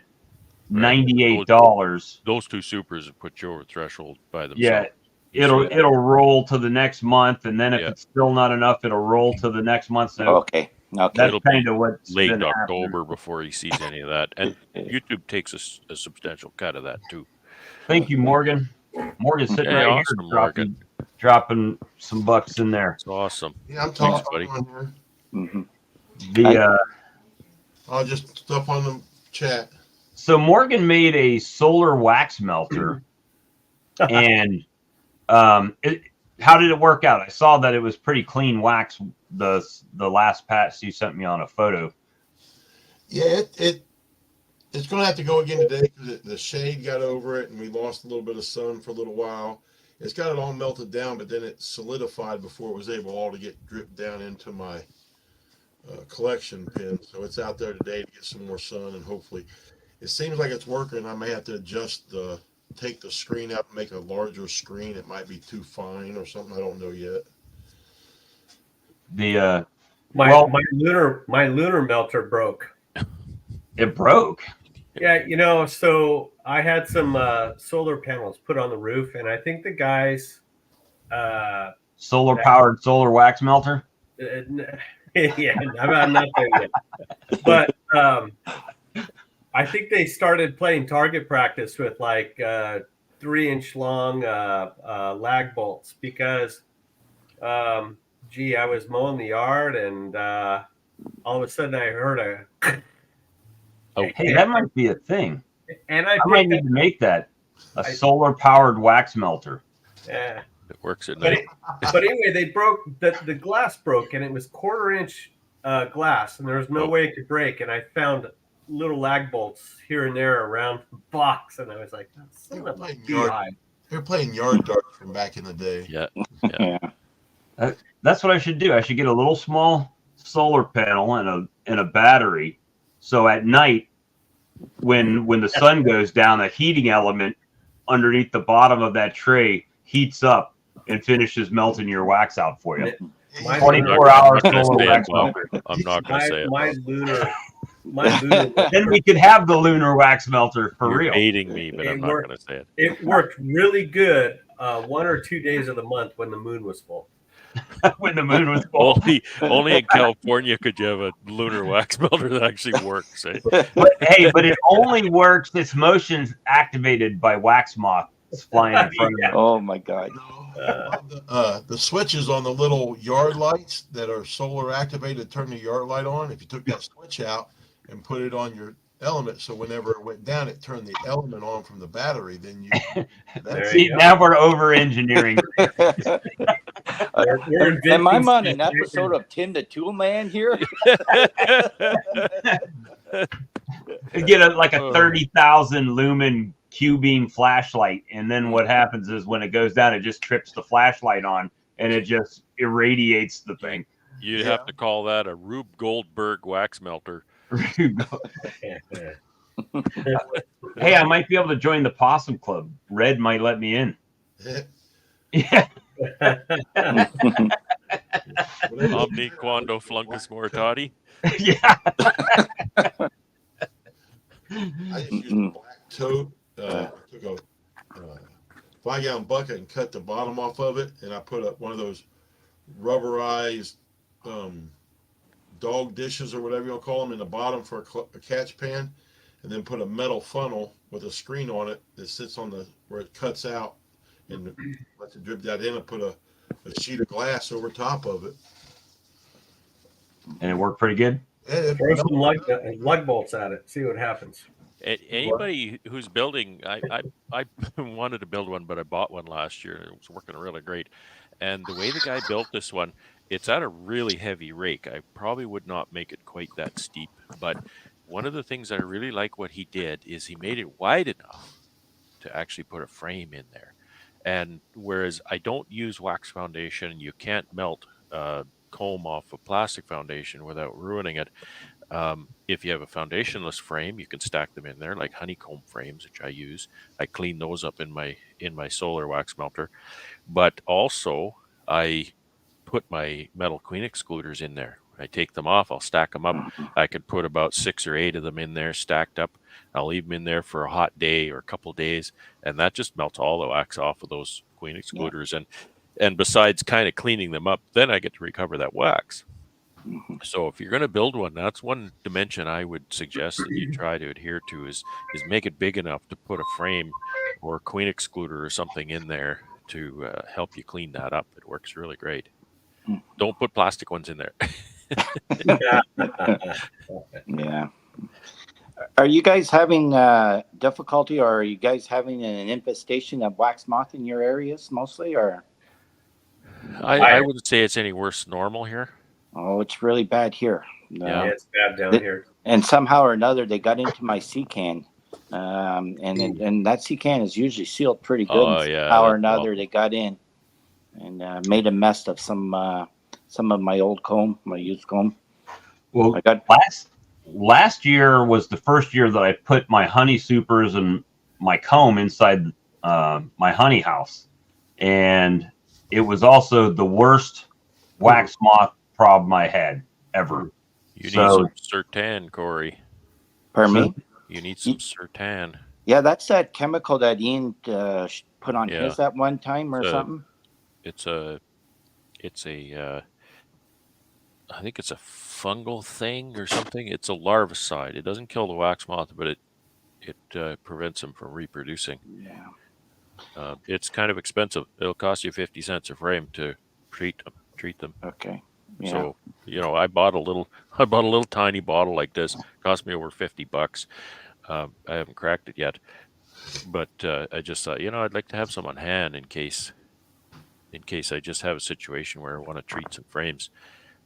$98, those two supers have put you over threshold by themselves. Yeah, it'll roll to the next month, and then if it's still not enough, it'll roll to the next month. So okay. That's kind of what's late been October happening. Before he sees any of that, and YouTube takes a substantial cut of that too. Thank you, Morgan. Morgan's sitting right awesome, here, Morgan. dropping some bucks in there. It's awesome. Yeah, I'm Thanks, talking buddy. on here. I'll just stuff on the chat. So Morgan made a solar wax melter, and how did it work out? I saw that it was pretty clean wax. The last pass you sent me on a photo. Yeah, it's going to have to go again today because the shade got over it, and we lost a little bit of sun for a little while. It's got it all melted down, but then it solidified before it was able all to get dripped down into my collection pin. So it's out there today to get some more sun, and hopefully it seems like it's working. I may have to take the screen out and make a larger screen. It might be too fine or something. I don't know yet. My lunar melter broke. It broke. Yeah, so I had some solar panels put on the roof, and I think the guys solar powered solar wax melter. Yeah, I'm not there yet. But I think they started playing target practice with like 3-inch long lag bolts because, I was mowing the yard and all of a sudden I heard a. Hey, that might be a thing. And I might need to make that a solar powered wax melter. Yeah, it works at night. But anyway, they broke the glass broke, and it was 1/4-inch glass, and there was no way it could break. And I found little lag bolts here and there around the box, and I was like, They were playing yard darts from back in the day. Yeah. That's what I should do. I should get a little small solar panel and a battery. So at night, when the sun goes down, the heating element underneath the bottom of that tray heats up and finishes melting your wax out for you. 24-hour solar wax melter. I'm not going to say it. My lunar. Then we could have the lunar wax melter for You're real. Baiting me, but I'm not going to say it. It worked really good 1 or 2 days of the month when the moon was full. When the moon was full. Only in California could you have a lunar wax melter that actually works. Eh? But it only works. Its motion's activated by wax moth flying in front of it. Oh my God! The switches on the little yard lights that are solar activated turn the yard light on. If you took that switch out and put it on your element, so whenever it went down, it turned the element on from the battery. Then you. Now we're over engineering. Am I on an episode of Tim the Tool Man here? Get a 30,000 lumen Q-beam flashlight, and then what happens is when it goes down, it just trips the flashlight on, and it just irradiates the thing. You'd have to call that a Rube Goldberg wax melter. Hey, I might be able to join the Possum Club. Red might let me in. Yeah. Omni quando fluncus mortati. Yeah. I just used a black tote. Took a 5-gallon bucket and cut the bottom off of it, and I put up one of those rubberized dog dishes or whatever you'll call them in the bottom for a catch pan, and then put a metal funnel with a screen on it that sits on where it cuts out and lets it drip that in, and put a sheet of glass over top of it. And it worked pretty good. Throw some lug bolts at it. See what happens. Anybody who's building, I wanted to build one, but I bought one last year. It was working really great. And the way the guy built this one, it's at a really heavy rake. I probably would not make it quite that steep, but one of the things I really like what he did is he made it wide enough to actually put a frame in there. And whereas I don't use wax foundation, you can't melt comb off a plastic foundation without ruining it. If you have a foundationless frame, you can stack them in there like honeycomb frames, which I use. I clean those up in my solar wax melter. But also, I put my metal queen excluders in there. I take them off, I'll stack them up. I could put about 6 or 8 of them in there stacked up. I'll leave them in there for a hot day or a couple days, and that just melts all the wax off of those queen excluders. And besides kind of cleaning them up, then I get to recover that wax. So if you're going to build one, that's one dimension I would suggest that you try to adhere to is make it big enough to put a frame or a queen excluder or something in there to help you clean that up. It works really great. Don't put plastic ones in there. Yeah. Are you guys having difficulty, or are you guys having an infestation of wax moth in your areas mostly, or? I wouldn't say it's any worse than normal here. Oh, it's really bad here. Yeah, it's bad down here. And somehow or another, they got into my sea can. And that sea can is usually sealed pretty good. Oh, yeah. Somehow or another, they got in and made a mess of some of my old comb, my used comb. Well, I got last year was the first year that I put my honey supers and my comb inside my honey house, and it was also the worst wax moth problem I had ever. You need some Sertan, Corey. Pardon me? You need some Sertan. Yeah, that's that chemical that Ian put on his at one time or something. It's a I think it's a fungal thing or something. It's a larvicide. It doesn't kill the wax moth, but it prevents them from reproducing. Yeah. It's kind of expensive. It'll cost you 50 cents a frame to treat them. Okay. Yeah. So, I bought a little tiny bottle like this. It cost me over $50. I haven't cracked it yet, but I just thought, I'd like to have some on hand in case I just have a situation where I want to treat some frames.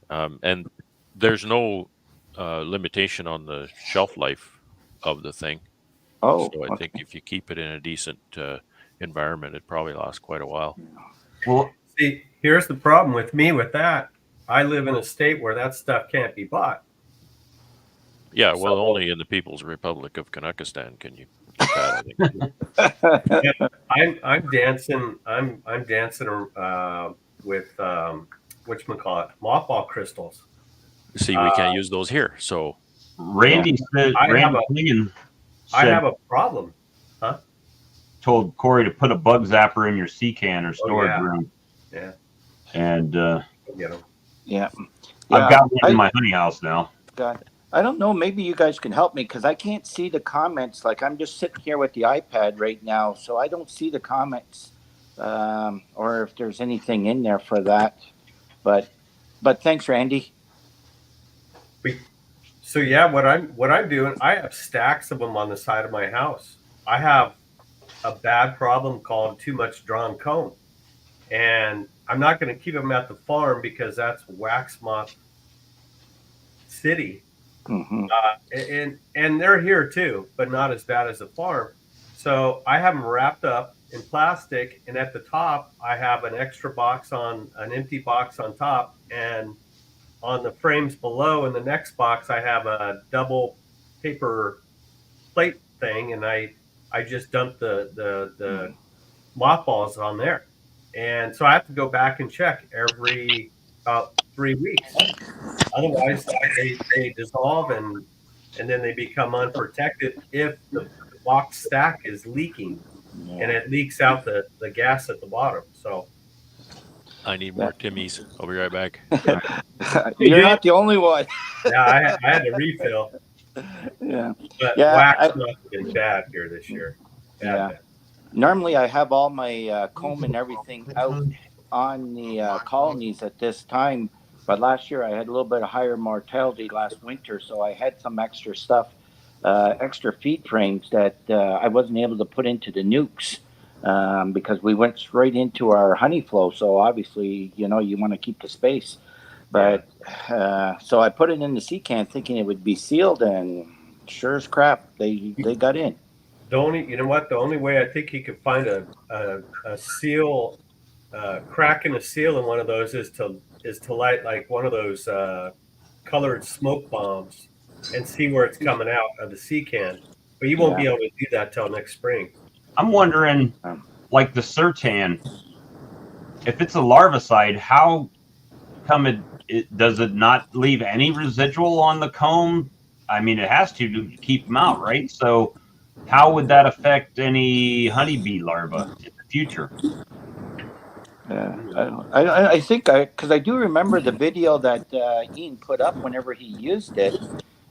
And there's no limitation on the shelf life of the thing. Oh, so I think if you keep it in a decent environment, it probably lasts quite a while. Well, see, here's the problem with me with that. I live in a state where that stuff can't be bought. Yeah, well, only in the People's Republic of Kanakistan can you get that, I think. I'm dancing. I'm dancing with whatchamacallit, mothball crystals. See, we can't use those here. So Randy said, I have a problem. Huh? Told Corey to put a bug zapper in your sea can or storage room. Yeah. And get them. Yeah. I've got one in my honey house now. God, I don't know. Maybe you guys can help me because I can't see the comments. Like I'm just sitting here with the iPad right now, so I don't see the comments or if there's anything in there for that. But thanks, Randy. So yeah, what I'm doing, I have stacks of them on the side of my house. I have a bad problem called too much drawn comb, and I'm not going to keep them at the farm because that's wax moth city. Mm-hmm. And they're here too, but not as bad as the farm. So I have them wrapped up in plastic, and at the top I have an empty box on top, and on the frames below in the next box I have a double paper plate thing, and I just dump the mothballs on there. And so I have to go back and check every about 3 weeks. Otherwise, they dissolve and then they become unprotected if the box stack is leaking and it leaks out the gas at the bottom. So I need more Timmies. I'll be right back. You're not the only one. Yeah, I had to refill. Yeah. But wax must have been bad here this year. Bad. Normally, I have all my comb and everything out on the colonies at this time. But last year, I had a little bit of higher mortality last winter. So I had some extra stuff, extra feed frames that I wasn't able to put into the nukes because we went straight into our honey flow. So obviously, you want to keep the space. But so I put it in the sea can thinking it would be sealed, and sure as crap, they got in. The only way I think you could find a seal, crack in a seal in one of those is to light like one of those colored smoke bombs and see where it's coming out of the sea can. But you won't be able to do that till next spring. I'm wondering, like the Sertan, if it's a larvicide, how come it does it not leave any residual on the comb? I mean, it has to keep them out, right? So how would that affect any honeybee larva in the future? I think because I do remember the video that Ian put up whenever he used it,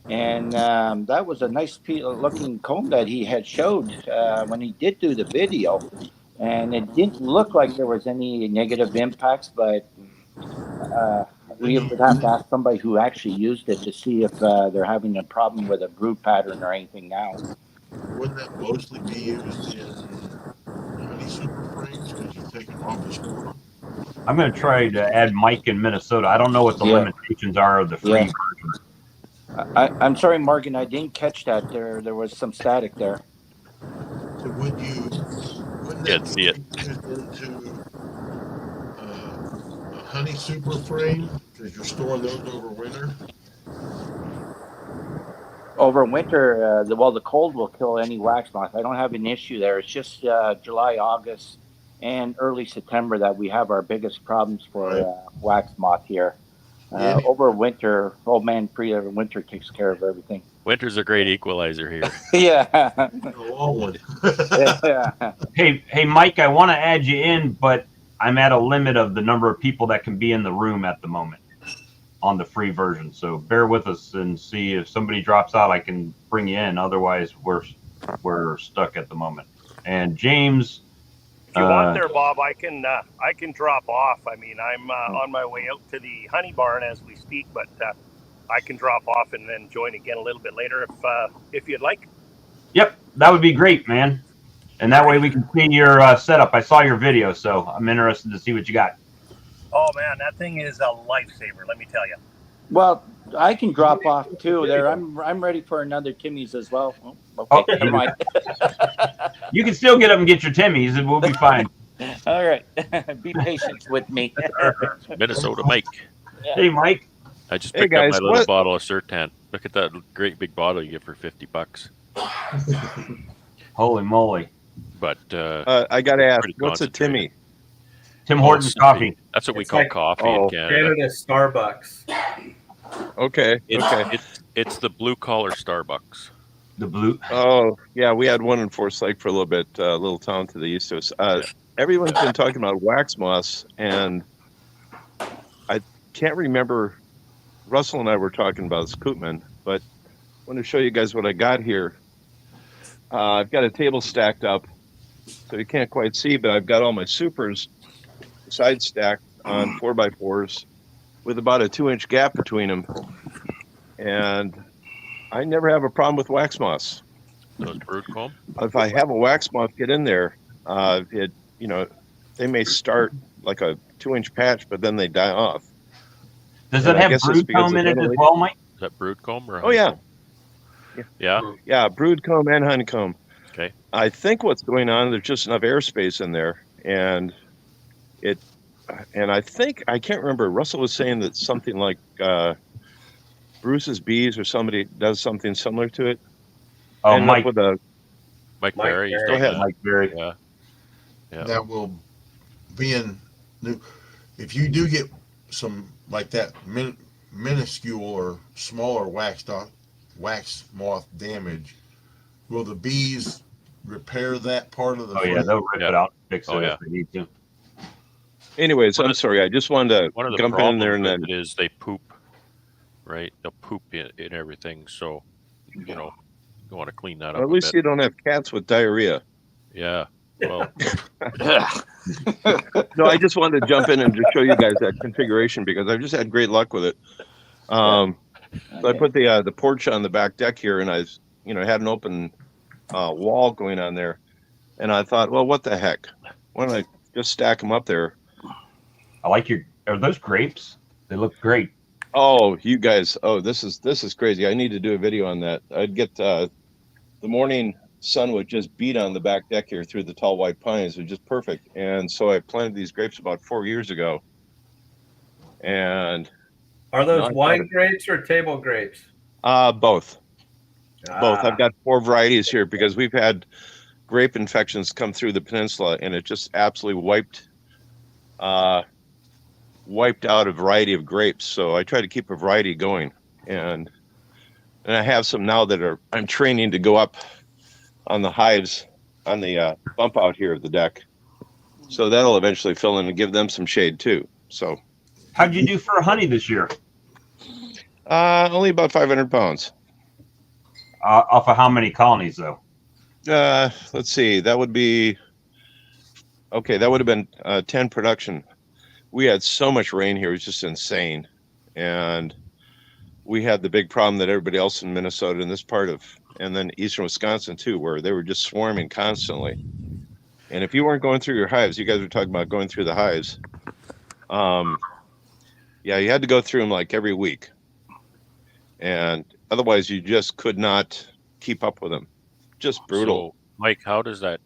and that was a nice looking comb that he had showed when he did do the video, and it didn't look like there was any negative impacts, but we would have to ask somebody who actually used it to see if they're having a problem with a brood pattern or anything now. Wouldn't that mostly be used in honey super frames because you take them off the store? I'm going to try to add Mike in Minnesota. I don't know what the limitations are of the free version. I'm sorry, Morgan, I didn't catch that. There was some static there. So wouldn't that be used into a honey super frame because you're storing those over winter? Over winter, the cold will kill any wax moth. I don't have an issue there. It's just July, August, and early September that we have our biggest problems for wax moth here. Over winter, old man winter takes care of everything. Winter's a great equalizer here. Yeah. A long one. Yeah. Hey, Mike, I want to add you in, but I'm at a limit of the number of people that can be in the room at the moment on the free version. So bear with us and see if somebody drops out, I can bring you in. Otherwise, we're stuck at the moment. And James, if you want there, Bob, I can drop off. I mean, I'm on my way out to the honey barn as we speak, but I can drop off and then join again a little bit later if you'd like. Yep, that would be great, man. And that way we can see your setup. I saw your video, so I'm interested to see what you got. Oh man, that thing is a lifesaver. Let me tell you. Well, I can drop off too. There, I'm ready for another Timmy's as well. Okay, never mind. You can still get up and get your Timmy's, and we'll be fine. All right, be patient with me. Minnesota Mike. Yeah. Hey, Mike. I just picked up my little bottle of Sertan. Look at that great big bottle you get for $50. Holy moly! But I got to ask, what's a Timmy? Tim Hortons coffee. That's what we call coffee in Canada. Canada Starbucks. Okay. It's the blue collar Starbucks. The blue. Oh, yeah. We had one in Forest Lake for a little bit, a little town to the east of us. Everyone's been talking about wax moths, and I can't remember. Russell and I were talking about Scoopman, but I want to show you guys what I got here. I've got a table stacked up, so you can't quite see, but I've got all my supers side stacked on 4x4s with about a 2-inch gap between them, and I never have a problem with wax moths. Those brood comb? If I have a wax moth get in there, they may start like a 2-inch patch, but then they die off. Does it have brood comb in it as well, Mike? Is that brood comb or? Oh yeah. Yeah, brood comb and honeycomb. Okay. I think what's going on, there's just enough airspace in there, and I think, I can't remember, Russell was saying that something like Bruce's Bees or somebody does something similar to it. Oh, Mike. Mike Berry. Go ahead. Mike Berry. Yeah. That will be in new. If you do get some like that minuscule or smaller wax moth damage, will the bees repair that part of the Oh, yeah, they'll rip it out and fix it if they need to. Anyways, I'm sorry. I just wanted to jump in there and then. Is they poop, right? They'll poop in everything. So, you want to clean that up. At least you don't have cats with diarrhea. Yeah. Well. No, I just wanted to jump in and just show you guys that configuration because I've just had great luck with it. So I put the porch on the back deck here, and I had an open wall going on there, and I thought, well, what the heck? Why don't I just stack them up there? I like are those grapes? They look great. Oh, you guys. Oh, this is crazy. I need to do a video on that. I'd get the morning sun would just beat on the back deck here through the tall white pines. It was just perfect. And so I planted these grapes about 4 years ago. And Are those wine grapes or table grapes? both. Both. I've Ah, got 4 varieties here because we've had grape infections come through the peninsula, and it just absolutely wiped out a variety of grapes. So I try to keep a variety going, and I have some now that I'm training to go up on the hives on the bump out here of the deck. So that'll eventually fill in and give them some shade too. So How'd you do for honey this year? only about 500 pounds. Off of how many colonies though? Let's see. That would have been 10 production. We had so much rain here. It was just insane. And we had the big problem that everybody else in Minnesota in this part of, and then eastern Wisconsin too, where they were just swarming constantly. And if you weren't going through your hives, you guys were talking about going through the hives. Yeah, you had to go through them like every week. And otherwise you just could not keep up with them. Just brutal. So, Mike, how does that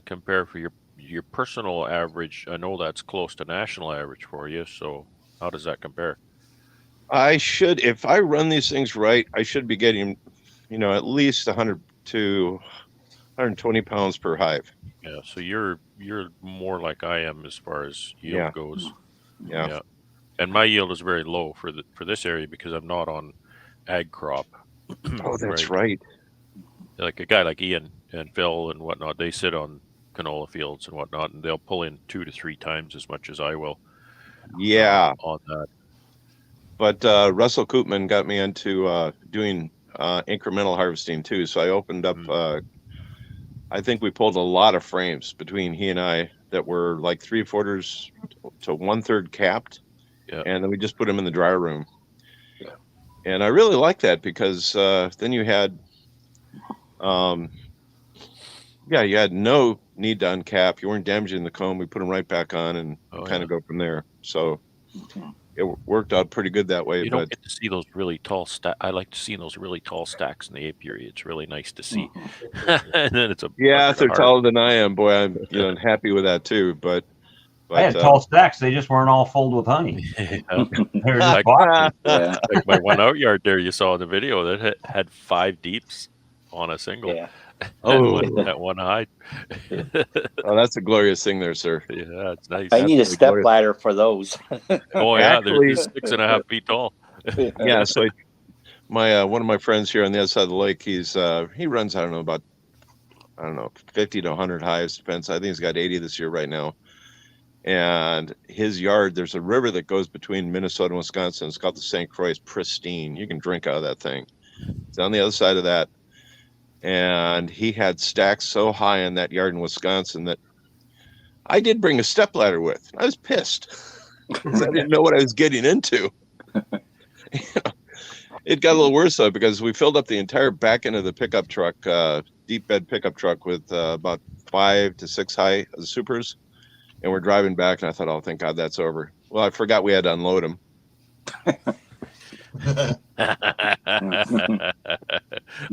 compare for your personal average? I know that's close to national average for you. So how does that compare? If I run these things right, I should be getting, at least 100 to 120 pounds per hive. Yeah. So you're more like I am as far as yield goes. Yeah. And my yield is very low for this area because I'm not on ag crop. Oh, that's right. Like a guy like Ian and Phil and whatnot, they sit on canola fields and whatnot, and they'll pull in 2 to 3 times as much as I will. Yeah. On that. But Russell Koopman got me into doing incremental harvesting too. So I opened up. I think we pulled a lot of frames between he and I that were like 3/4 to 1/3 capped. Yeah. And then we just put them in the dry room. Yeah. And I really like that because then you had, you had no need to uncap. You weren't damaging the comb. We put them right back on and kind of go from there. So it worked out pretty good that way. You don't get to see those really tall stacks. I like to see those really tall stacks in the apiary. It's really nice to see. And then it's if they're taller than I am, boy, I'm happy with that too. But I had tall stacks. They just weren't all filled with honey. Like my one out yard there you saw in the video that had 5 deeps on a single. Yeah. At one height. Oh, that's a glorious thing there, sir. Yeah, it's nice. I need a step ladder for those. Oh yeah, they're 6.5 feet tall. Yeah, so my one of my friends here on the other side of the lake, he runs about 50 to 100 hives, depends. I think he's got 80 this year right now. And his yard, there's a river that goes between Minnesota and Wisconsin. It's called the St. Croix. It's pristine. You can drink out of that thing. It's on the other side of that. And he had stacks so high in that yard in Wisconsin that I did bring a stepladder with. I was pissed because I didn't know what I was getting into. It got a little worse though because we filled up the entire back end of the pickup truck, deep bed pickup truck with about 5 to 6 high supers. And we're driving back, and I thought, oh, thank God that's over. Well, I forgot we had to unload them.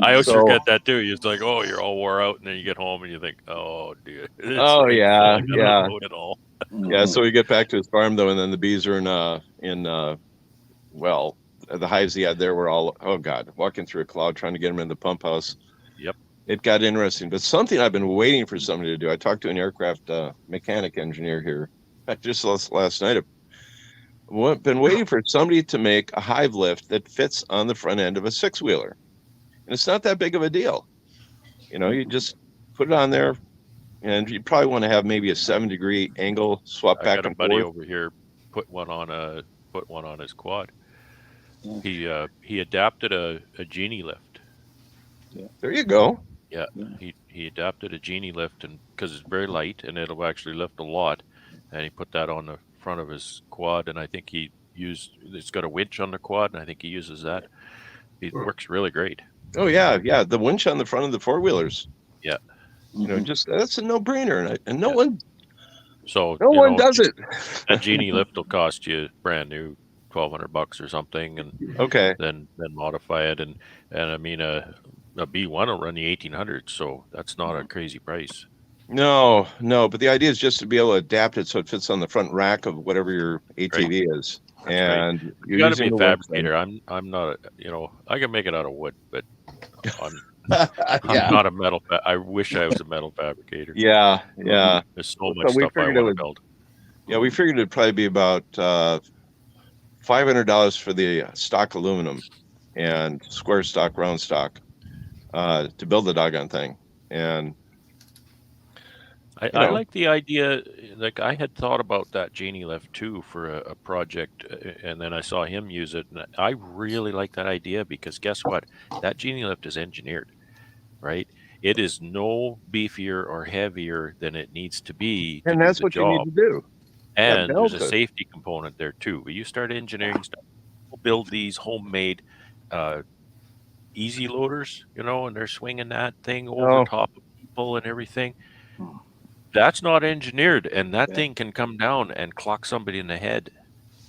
I always forget that too. You're like, oh, you're all wore out, and then you get home and you think, oh, dude. Yeah. Unload it all. Yeah. So we get back to his farm though, and then the bees are the hives he had there were all, oh God, walking through a cloud trying to get them in the pump house. Yep. It got interesting, but something I've been waiting for somebody to do. I talked to an aircraft mechanic engineer here. In fact, just last night. I've been waiting for somebody to make a hive lift that fits on the front end of a 6-wheeler. And it's not that big of a deal. You just put it on there, and you probably want to have maybe a 7-degree angle swap back and forth. I got a buddy over here put one on his quad. He adapted a genie lift. Yeah. There you go. Yeah. He adapted a genie lift, and because it's very light and it'll actually lift a lot, and he put that on the front of his quad, and I think it's got a winch on the quad, and I think he uses that. It works really great. Oh yeah, the winch on the front of the 4-wheelers. Yeah. That's a no-brainer, and no one So no one does it. A genie lift will cost you brand new $1,200 or something, and Okay. then modify it. And I mean, a B1 will run you 1,800, so that's not a crazy price. No, but the idea is just to be able to adapt it so it fits on the front rack of whatever your ATV is. That's right. And You you're got to be using a the wood fabricator. I'm not I can make it out of wood, but I'm thing. I'm not a metal. I wish I was a metal fabricator. Yeah. There's so So much we stuff I figured want to build. Yeah, we figured it'd probably be about $500 for the stock aluminum and square stock, round stock to build the doggone thing. And I like the idea. Like, I had thought about that Janie lift too for a project, and then I saw him use it, and I really like that idea because guess what? That Janie lift is engineered, right? It is no beefier or heavier than it needs to be to do that's the what you need job. to do. And there's a Delta. safety component there too. When you start engineering stuff, people build these homemade easy loaders, and they're swinging that thing over top of people and everything. That's not engineered, and that thing can come down and clock somebody in the head.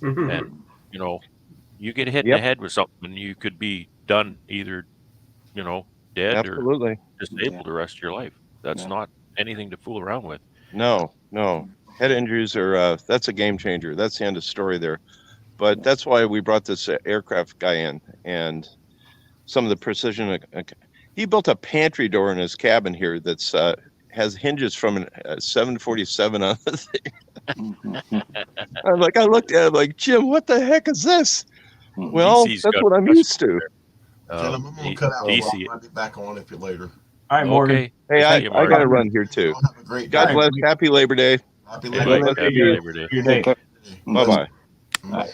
And you get hit in the head with something, you could be done either, dead Absolutely. or disabled the rest of your life. That's not anything to fool around with. No. Head injuries are that's a game changer. That's the end of the story there. But that's why we brought this aircraft guy in, and some of the precision. He built a pantry door in his cabin here that's has hinges from a 747 on the thing. I looked at it like, Jim, what the heck is this? Well, DC's that's got what I'm used to. Gentlemen, I'm going to cut out. DC. I'll be back on if you're later. All right, Morgan. Okay. Hey, I Morgan. got to run here too. Have a great God day. bless. Happy Labor Day. Happy Hey, Labor Mike, Day. happy Labor Day. Your day. Bye-bye.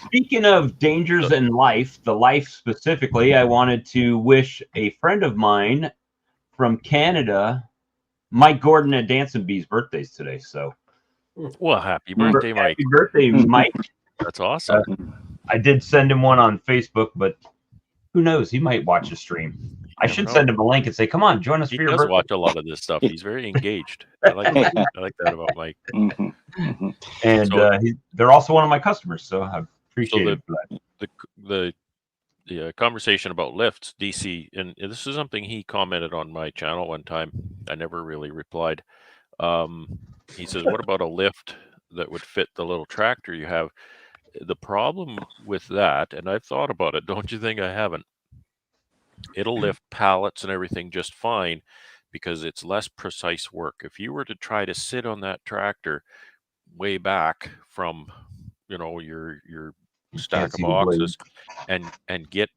Speaking of dangers in life, the life specifically, I wanted to wish a friend of mine from Canada, Mike Gordon, at Dancing Bee's birthdays today. So, well, happy birthday, Mike. Happy birthday, Mike. That's awesome. I did send him one on Facebook, but who knows? He might watch the stream. I should send him a link and say, "Come on, join us He for your does birthday." watch a lot of this stuff. He's very engaged. I like that about Mike. And they're also one of my customers, so I appreciate it for that. The conversation about lifts, DC, and this is something he commented on my channel one time. I never really replied. He says, "What about a lift that would fit the little tractor you have?" The problem with that, and I've thought about it, don't you think I haven't? It'll lift pallets and everything just fine because it's less precise work. If you were to try to sit on that tractor way back from, your stack of boxes and get,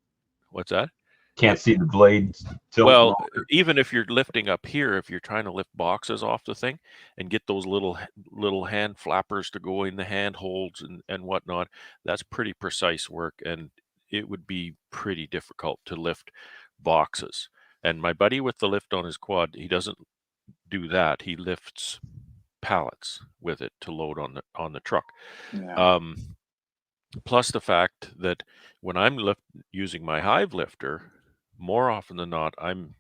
what's that? Can't see the blades. Well, even if you're lifting up here, if you're trying to lift boxes off the thing and get those little hand flappers to go in the handholds and whatnot, that's pretty precise work, and it would be pretty difficult to lift boxes. And my buddy with the lift on his quad, he doesn't do that. He lifts pallets with it to load on the truck. Yeah. Plus the fact that when I'm using my hive lifter, more often than not, I'm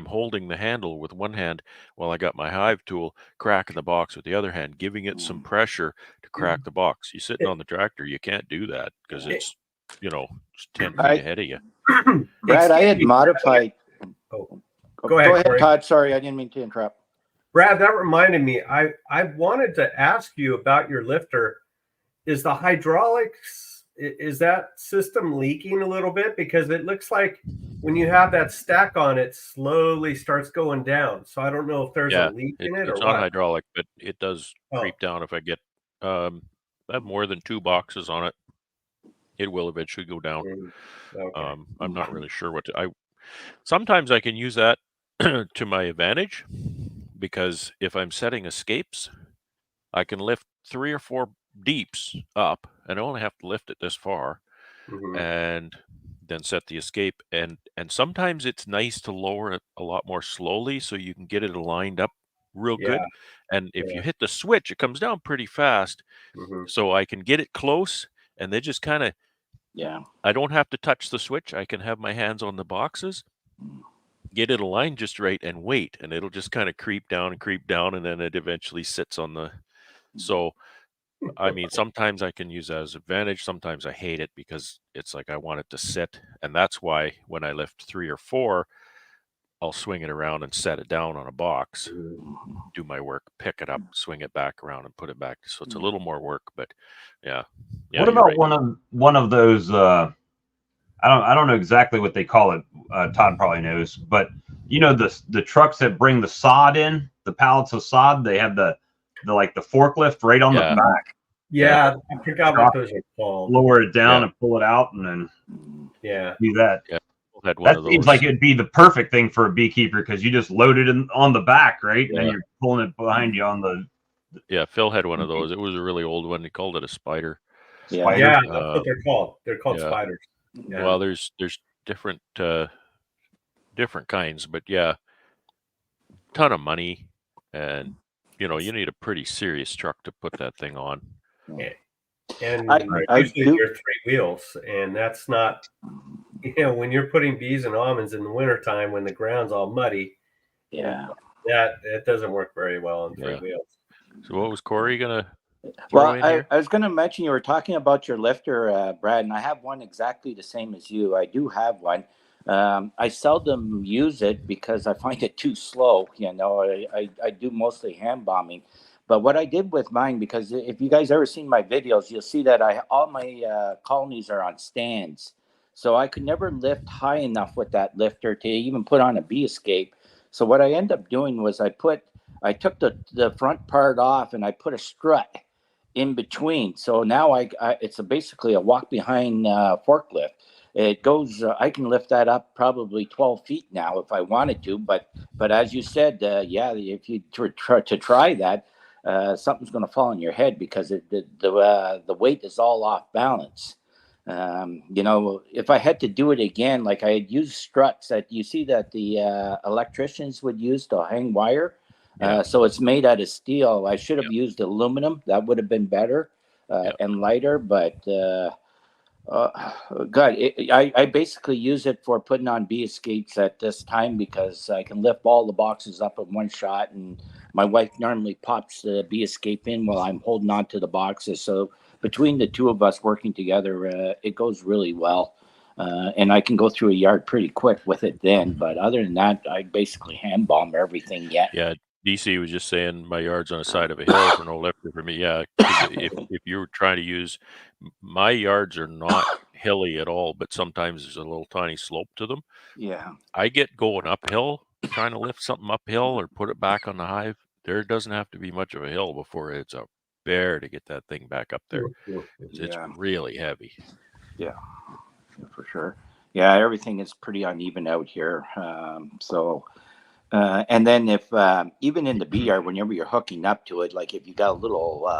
holding the handle with one hand while I got my hive tool cracking the box with the other hand, giving it some pressure to crack the box. You sitting on the tractor, you can't do that because it's just 10 feet ahead of you. Brad, I had modified. Go Go ahead, ahead, Todd. Sorry, I didn't mean to interrupt. Brad, that reminded me. I wanted to ask you about your lifter. Is the hydraulics, is that system leaking a little bit? Because it looks like when you have that stack on, it slowly starts going down. So I don't know if there's a leak in it or it's what. not hydraulic, but it does creep down. If I get I have more than 2 boxes on it, it will eventually go down. Okay. I'm not really sure what to. Sometimes I can use that to my advantage, because if I'm setting escapes, I can lift 3 or 4 deeps up, and I only have to lift it this far, and then set the escape. And sometimes it's nice to lower it a lot more slowly so you can get it aligned up real good. And if you hit the switch, it comes down pretty fast. So I can get it close, and then just kind of, I don't have to touch the switch. I can have my hands on the boxes, get it aligned just right, and wait, and it'll just kind of creep down, and then it eventually sits on the. So I mean, sometimes I can use that as advantage. Sometimes I hate it because it's like I want it to sit. And that's why when I lift 3 or 4, I'll swing it around and set it down on a box, do my work, pick it up, swing it back around and put it back. So it's a little more work, but yeah. Yeah, What you're about right. one of those I don't know exactly what they call it. Todd probably knows, but you know the trucks that bring the sod in, the pallets of sod, they have the like the forklift right on the Yeah. back. Yeah, I forgot what those are called. Lower it down Yeah. and pull it out, and then Yeah. do that. Yeah. We had one That of seems those. like it'd be the perfect thing for a beekeeper because you just load it on the back, right? And Yeah. then you're pulling it behind you on the. Yeah, Phil had one of those. It was a really old one. He called it a spider. Spider. Yeah, that's what they're called. They're called Yeah. spiders. Yeah. Well, there's different different kinds, but yeah, ton of money, and you know you need a pretty serious truck to put that thing on. And I usually do- they're 3 wheels, and that's not, you know, when you're putting bees and almonds in the wintertime when the ground's all muddy, Yeah. that doesn't work very well on 3 Yeah. wheels. So what was Corey gonna throw Well, in here? I was going to mention you were talking about your lifter, Brad, and I have one exactly the same as you. I do have one. I seldom use it because I find it too slow. You know, I do mostly hand bombing. But what I did with mine, because if you guys ever seen my videos, you'll see that all my colonies are on stands. So I could never lift high enough with that lifter to even put on a bee escape. So what I ended up doing was I took the front part off and I put a strut in between. So now it's basically a walk behind forklift. It goes. I can lift that up probably 12 feet now if I wanted to. But as you said, yeah, if you try that, something's going to fall on your head because the weight is all off balance. You know, if I had to do it again, like I had used struts that you see that the electricians would use to hang wire. So it's made out of steel. I should have used aluminum. That would have been better and lighter. But God, I basically use it for putting on bee escapes at this time because I can lift all the boxes up in one shot. And my wife normally pops the bee escape in while I'm holding on to the boxes. So between the two of us working together, it goes really well. And I can go through a yard pretty quick with it then. But other than that, I basically hand bomb everything yet. Yeah, DC was just saying my yard's on the side of a hill for no lifter for me. Yeah, 'cause if you were trying to use, my yards are not hilly at all, but sometimes there's a little tiny slope to them. Yeah. I get going uphill, trying to lift something uphill or put it back on the hive. There doesn't have to be much of a hill before it's a bear to get that thing back up there. It's really heavy. Yeah, for sure. Yeah, everything is pretty uneven out here. And then if even in the bee yard, whenever you're hooking up to it, like if you got a little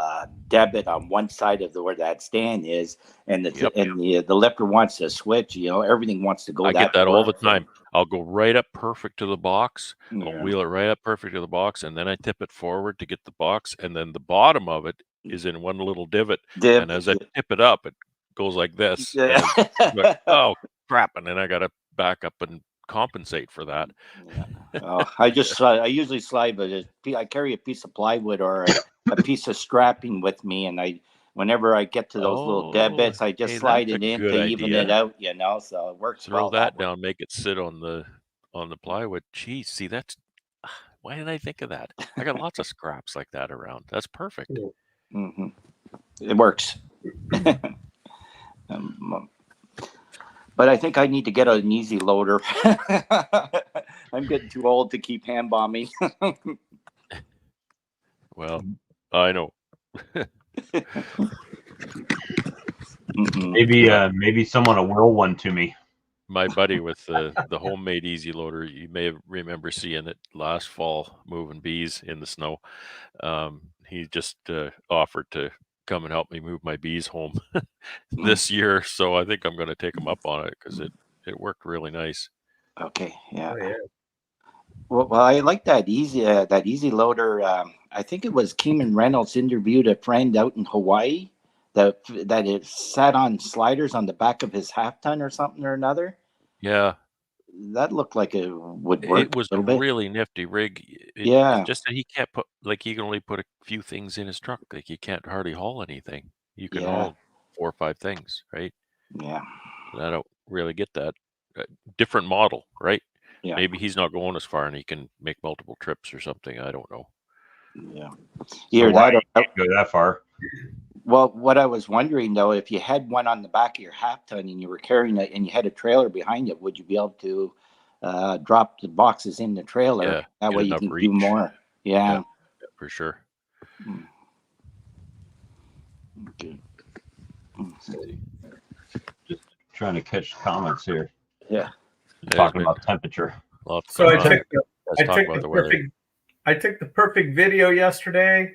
debit on one side of where that stand is, and the lifter wants to switch, you know, everything wants to go. I get that all the time. I'll go right up perfect to the box. I'll wheel it right up perfect to the box, and then I tip it forward to get the box, and then the bottom of it is in one little divot. And as I tip it up, it goes like this. Yeah. Like, oh crap! And then I got to back up and compensate for that. Yeah. I usually slide, but I carry a piece of plywood or a piece of strapping with me, and whenever I get to those little dead bits, I just slide it in to even it out, you know. So it works. Throw that down, make it sit on the plywood. Geez, see, that's why didn't I think of that? I got lots of scraps like that around. That's perfect. Mm-hmm. It works. But I think I need to get an easy loader. I'm getting too old to keep hand bombing. Well, I know. Maybe someone will will one to me. My buddy with the homemade easy loader, you may remember seeing it last fall moving bees in the snow. He just offered to come and help me move my bees home this year. So I think I'm going to take him up on it because it worked really nice. Okay. Yeah. Oh, yeah. Well, I like that easy loader. I think it was Keeman Reynolds interviewed a friend out in Hawaii that it sat on sliders on the back of his half ton or something or another. Yeah. that looked like it would work. It was a a little bit. really nifty rig. Yeah. It's just that he can't put, like, he can only put a few things in his truck. Like, you can't hardly haul anything. You can Yeah. haul 4 or 5 things, right? Yeah. And I don't really get that. Different model, right? Yeah. Maybe he's not going as far and he can make multiple trips or something. I don't know. Yeah. So Either why that or, you can't go that far? well, what I was wondering though, if you had one on the back of your half ton and you were carrying it and you had a trailer behind it, would you be able to drop the boxes in the trailer? Yeah, That get way you enough can do reach. more. Yeah. Yeah, for sure. Okay. Just trying to catch comments here. Yeah. Talking about temperature. So I Let's took talk about the weather. I took the perfect video yesterday.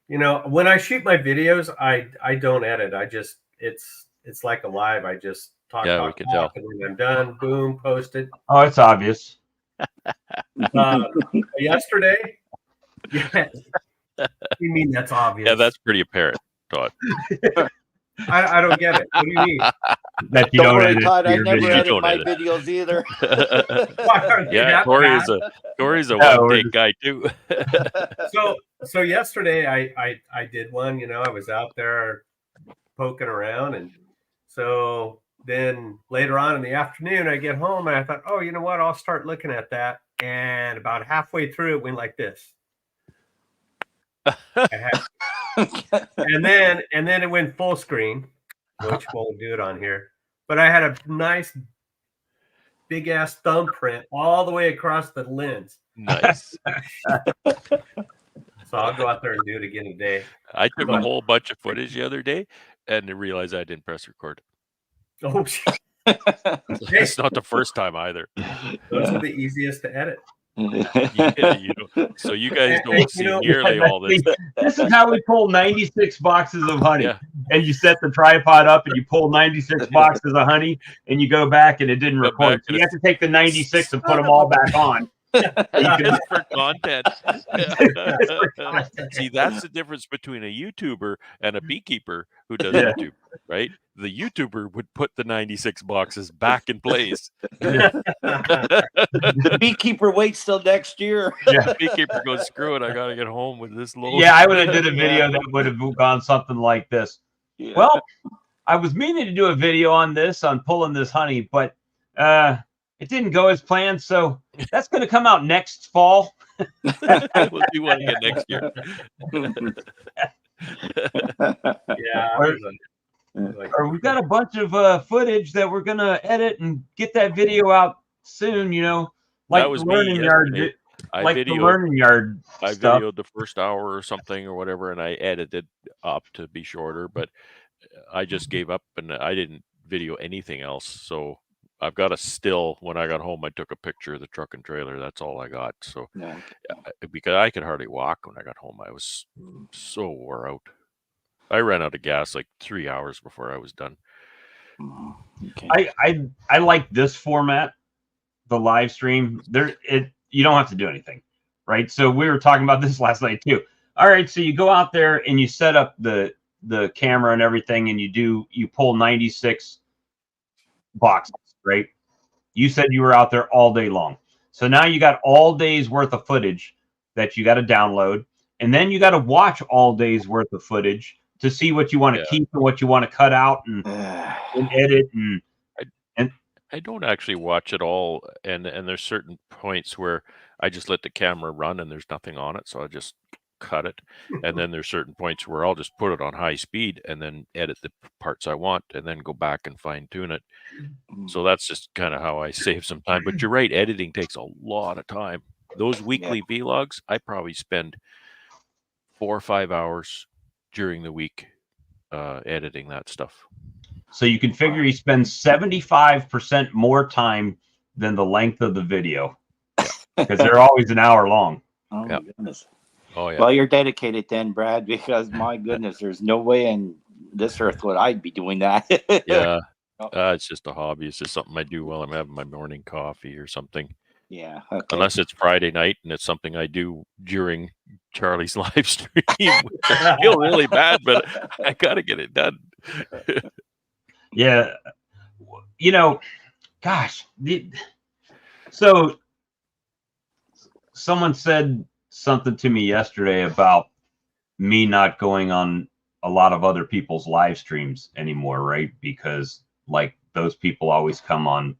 You know, when I shoot my videos, I don't edit. I just it's like a live. I just talk, Yeah, talk, we can talk, tell. and when I'm done, boom, post it. Oh, it's obvious. Yesterday, yeah. You mean that's obvious? Yeah, that's pretty apparent, Todd. I don't get it. What do you mean? That you Don't worry, edit Todd. I your never videos. edit don't my edit. videos either. Why are they Yeah, that Corey's bad? a Yeah, one we're take guy too. So yesterday I did one. You know, I was out there poking around, and so then later on in the afternoon I get home and I thought, oh, you know what? I'll start looking at that. And about halfway through, it went like this. and then it went full screen, which won't do it on here. But I had a nice big ass thumbprint all the way across the lens. Nice. So I'll go out there and do it again today. I took a whole bunch of footage the other day and realized I didn't press record. Oh, It's not the first time either. those are the easiest to edit. Yeah, so you guys don't see nearly all this. This is how we pull 96 boxes of honey. Yeah. And you set the tripod up and you pull 96 boxes of honey and you go back and it didn't Go record. back So and you have to take the 96 and put them all back on. It's for content. See, that's the difference between a YouTuber and a beekeeper who does YouTube, right? The YouTuber would put the 96 boxes back in place. The beekeeper waits till next year. Yeah. The beekeeper goes, screw it, I got to get home with this load. Yeah, I would have did a video that would have gone something like this. Yeah. Well, I was meaning to do a video on this, on pulling this honey, but it didn't go as planned. So that's going to come out next fall. We'll do one again next year. Yeah. Or we've got a bunch of footage that we're going to edit and get that video out soon, you know, like That was the me learning yard. yesterday. I Like the learning yard I stuff. videoed the first hour or something or whatever, and I edited up to be shorter, but I just gave up and I didn't video anything else. So I've got a still. When I got home, I took a picture of the truck and trailer. That's all I got. So because I could hardly walk when I got home, I was so wore out. I ran out of gas like 3 hours before I was done. Okay. I like this format, the live stream. You don't have to do anything, right? So we were talking about this last night too. All right, so you go out there and you set up the camera and everything, and you pull 96 boxes, right? You said you were out there all day long. So now you got all day's worth of footage that you got to download, and then you got to watch all day's worth of footage to see what you want to keep and what you want to cut out and edit and I don't actually watch it all, and there's certain points where I just let the camera run and there's nothing on it, so I just cut it. And then there's certain points where I'll just put it on high speed and then edit the parts I want and then go back and fine tune it. So that's just kind of how I save some time. But you're right, editing takes a lot of time. Those weekly vlogs, I probably spend 4 or 5 hours during the week editing that stuff. So you can figure he spends 75% more time than the length of the video because they're always an hour long. Oh, my goodness. Oh, yeah. Well, you're dedicated then, Brad, because my goodness, there's no way in this earth would I be doing that. Yeah. It's just a hobby. It's just something I do while I'm having my morning coffee or something. Yeah. Okay. Unless it's Friday night and it's something I do during Charlie's live stream. I feel really bad, but I got to get it done. Yeah. You know, gosh, So someone said something to me yesterday about me not going on a lot of other people's live streams anymore, right? Because like those people always come on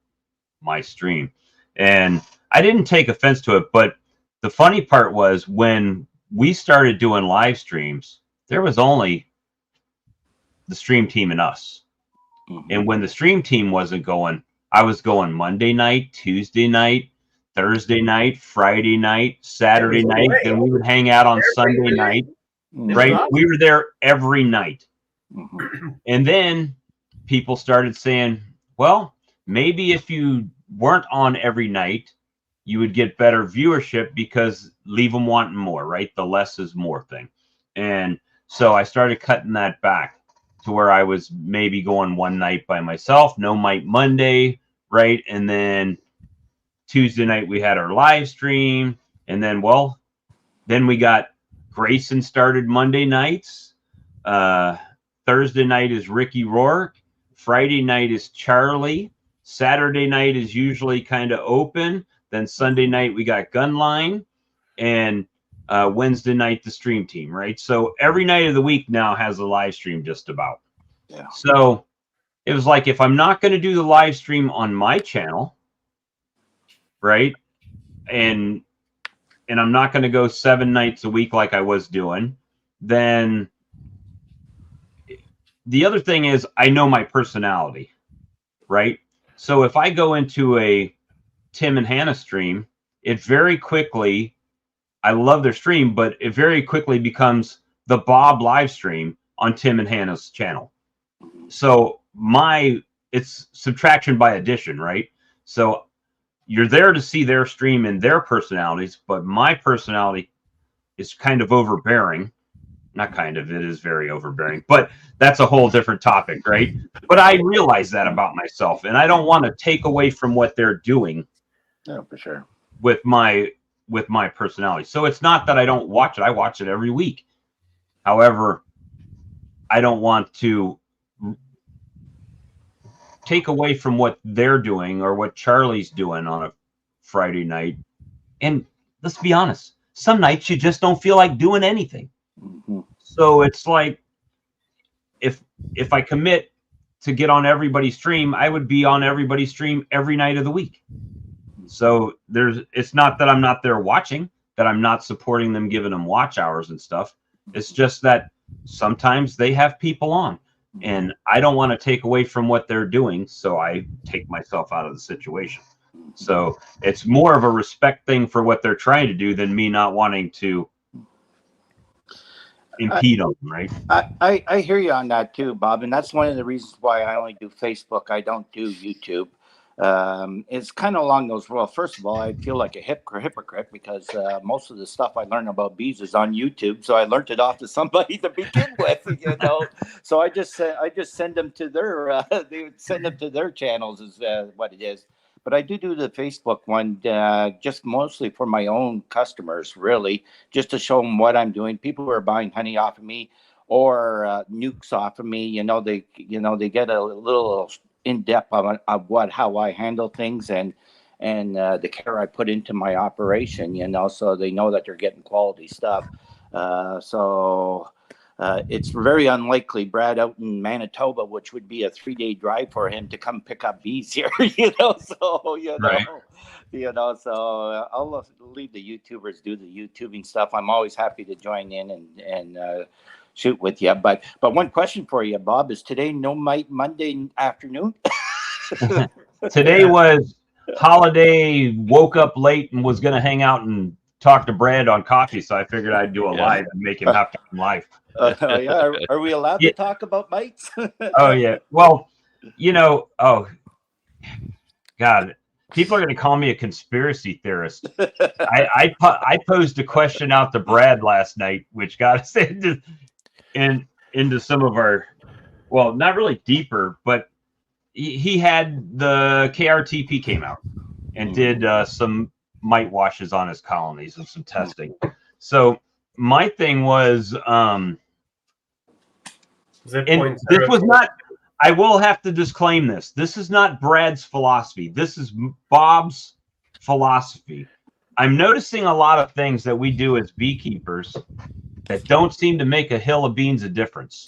my stream. And I didn't take offense to it, but the funny part was when we started doing live streams, there was only the stream team and us. And when the stream team wasn't going, I was going Monday night, Tuesday night, Thursday night, Friday night, Saturday night. Then we would hang out on Sunday night, right? We were there every night. And then people started saying, well, maybe if you weren't on every night, you would get better viewership because leave them wanting more, right? The less is more thing. And so I started cutting that back to where I was maybe going one night by myself, no Mite Monday, right? And then Tuesday night we had our live stream. And then, well, then we got Grayson started Monday nights. Thursday night is Ricky Rourke. Friday night is Charlie. Saturday night is usually kind of open. Then Sunday night we got Gunline. And Wednesday night the stream team, right? So every night of the week now has a live stream just about. Yeah. So it was like, if I'm not going to do the live stream on my channel, right, and I'm not going to go 7 nights a week like I was doing, then the other thing is I know my personality, right? So if I go into a Tim and Hannah stream, it very quickly, I love their stream, but it very quickly becomes the Bob live stream on Tim and Hannah's channel. So it's subtraction by addition, right? So you're there to see their stream and their personalities, but my personality is kind of overbearing. Not kind of, it is very overbearing, but that's a whole different topic, right? But I realize that about myself, and I don't want to take away from what they're doing. No, for sure. With my personality. So it's not that I don't watch it. I watch it every week. However, I don't want to take away from what they're doing or what Charlie's doing on a Friday night. And let's be honest, some nights you just don't feel like doing anything. So it's like, if I commit to get on everybody's stream, I would be on everybody's stream every night of the week. So it's not that I'm not there watching, that I'm not supporting them, giving them watch hours and stuff. It's just that sometimes they have people on, and I don't want to take away from what they're doing, so I take myself out of the situation. So it's more of a respect thing for what they're trying to do than me not wanting to impede on them, right? I hear you on that too, Bob, and that's one of the reasons why I only do Facebook. I don't do YouTube. It's kind of along those. Well, first of all, I feel like a hypocrite because most of the stuff I learn about bees is on YouTube, so I learned it off to somebody to begin with, you know. So I just send them to their they send them to their channels is what it is. But I do the Facebook one just mostly for my own customers, really, just to show them what I'm doing. People who are buying honey off of me or nukes off of me, they get a little in depth of how I handle things and the care I put into my operation, so they know that they're getting quality stuff. It's very unlikely Brad out in Manitoba, which would be a 3-day drive for him, to come pick up bees here, right. So I'll leave the YouTubers do the YouTubing stuff. I'm always happy to join in and shoot with you. But one question for you, Bob, is today no Mite Monday afternoon? Today was holiday, woke up late and was going to hang out and talk to Brad on coffee, so I figured I'd do a live and make him have to come live. Yeah. Are we allowed to talk about mites? Oh, yeah. Well, oh, God, people are going to call me a conspiracy theorist. I posed a question out to Brad last night, which got us into some of our, well, not really deeper, but he had the KRTP came out and did some mite washes on his colonies and some testing. So my thing was, and this was not, I will have to disclaim this. This is not Brad's philosophy. This is Bob's philosophy. I'm noticing a lot of things that we do as beekeepers that don't seem to make a hill of beans a difference.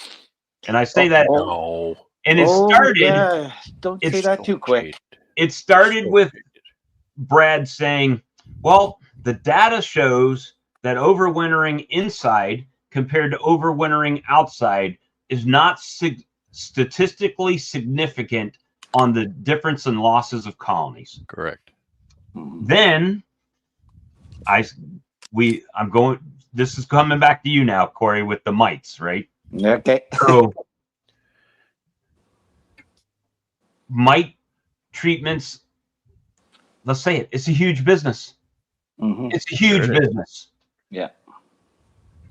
And I say that, No. and it started. Yeah. Don't say that too quick. It started with Brad saying, well, the data shows that overwintering inside compared to overwintering outside is not statistically significant on the difference in losses of colonies. Correct. Then I'm going, this is coming back to you now, Corey, with the mites, right? Okay. So mite treatments, let's say it, it's a huge business. It's a huge business. Yeah.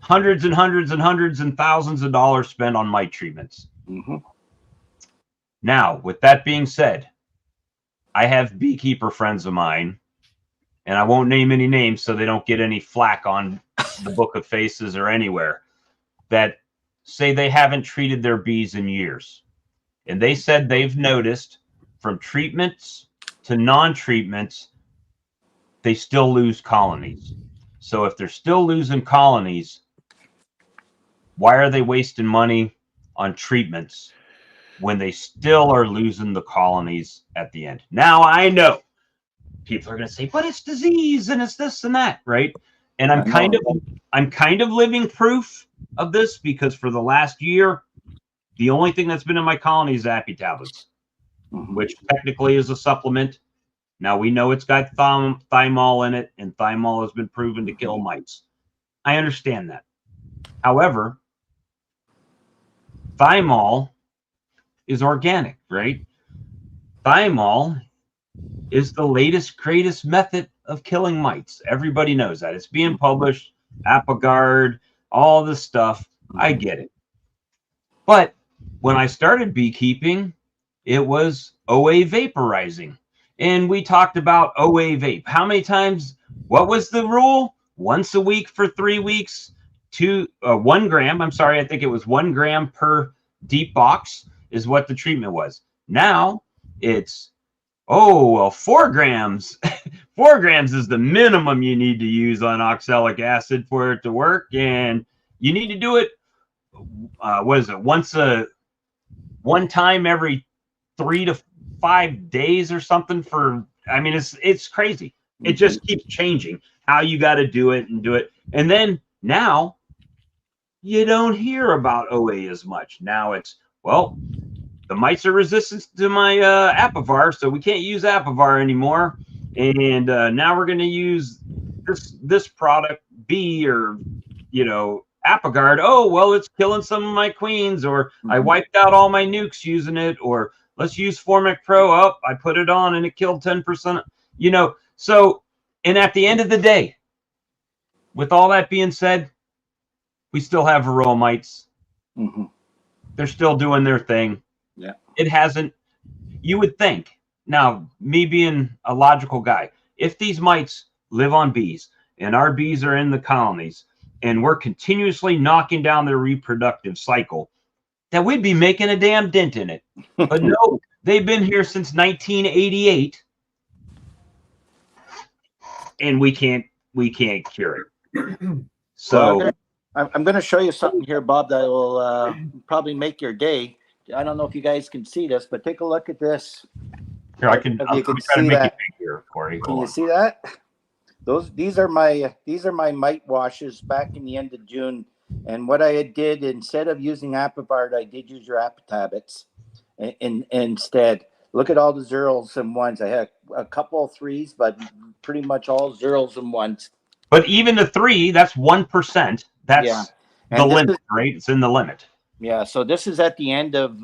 Hundreds and hundreds and hundreds and thousands of dollars spent on mite treatments. Now, with that being said, I have beekeeper friends of mine, and I won't name any names so they don't get any flack on the Book of Faces or anywhere, that say they haven't treated their bees in years. And they said they've noticed from treatments to non-treatments, they still lose colonies. So if they're still losing colonies, why are they wasting money on treatments when they still are losing the colonies at the end? Now, I know people are going to say, but it's disease and it's this and that, right? And I'm kind of living proof of this, because for the last year, the only thing that's been in my colony is Appy tablets, which technically is a supplement. Now we know it's got thymol in it, and thymol has been proven to kill mites. I understand that. However, thymol is organic, right? Thymol is the latest, greatest method of killing mites. Everybody knows that. It's being published, Apiguard, all this stuff. I get it. But when I started beekeeping, it was OA vaporizing. And we talked about OA vape. How many times? What was the rule? Once a week for 3 weeks. 1 gram. I'm sorry. I think it was 1 gram per deep box is what the treatment was. Now it's, 4 grams. 4 grams is the minimum you need to use on oxalic acid for it to work. And you need to do it, one time every 3 to 5 days or something it's crazy. It just keeps changing how you got to do it. And then now you don't hear about OA as much. Now it's, well, the mites are resistant to my Apivar, so we can't use Apivar anymore. And now we're going to use this product B, or, Apiguard. Oh, well, it's killing some of my queens, or I wiped out all my nukes using it, or let's use Formic Pro. Up, I put it on and it killed 10%. So, and at the end of the day, with all that being said, we still have varroa mites. They're still doing their thing. Yeah. It hasn't, you would think, now, me being a logical guy, if these mites live on bees and our bees are in the colonies and we're continuously knocking down their reproductive cycle, that we'd be making a damn dent in it. But no, they've been here since 1988, and we can't cure it. So I'm going to show you something here, Bob, that will probably make your day. I don't know if you guys can see this, but take a look at this. Here, I can. I'm trying to make it bigger, Corey. Can you see that? These are my mite washes back in the end of June. And what I did, instead of using Apivard, I did use your Apitabbits instead. Look at all the zeros and ones. I had a couple of threes, but pretty much all zeros and ones. But even the 3, that's 1%. That's the limit, right? It's in the limit. Yeah. So this is at the end of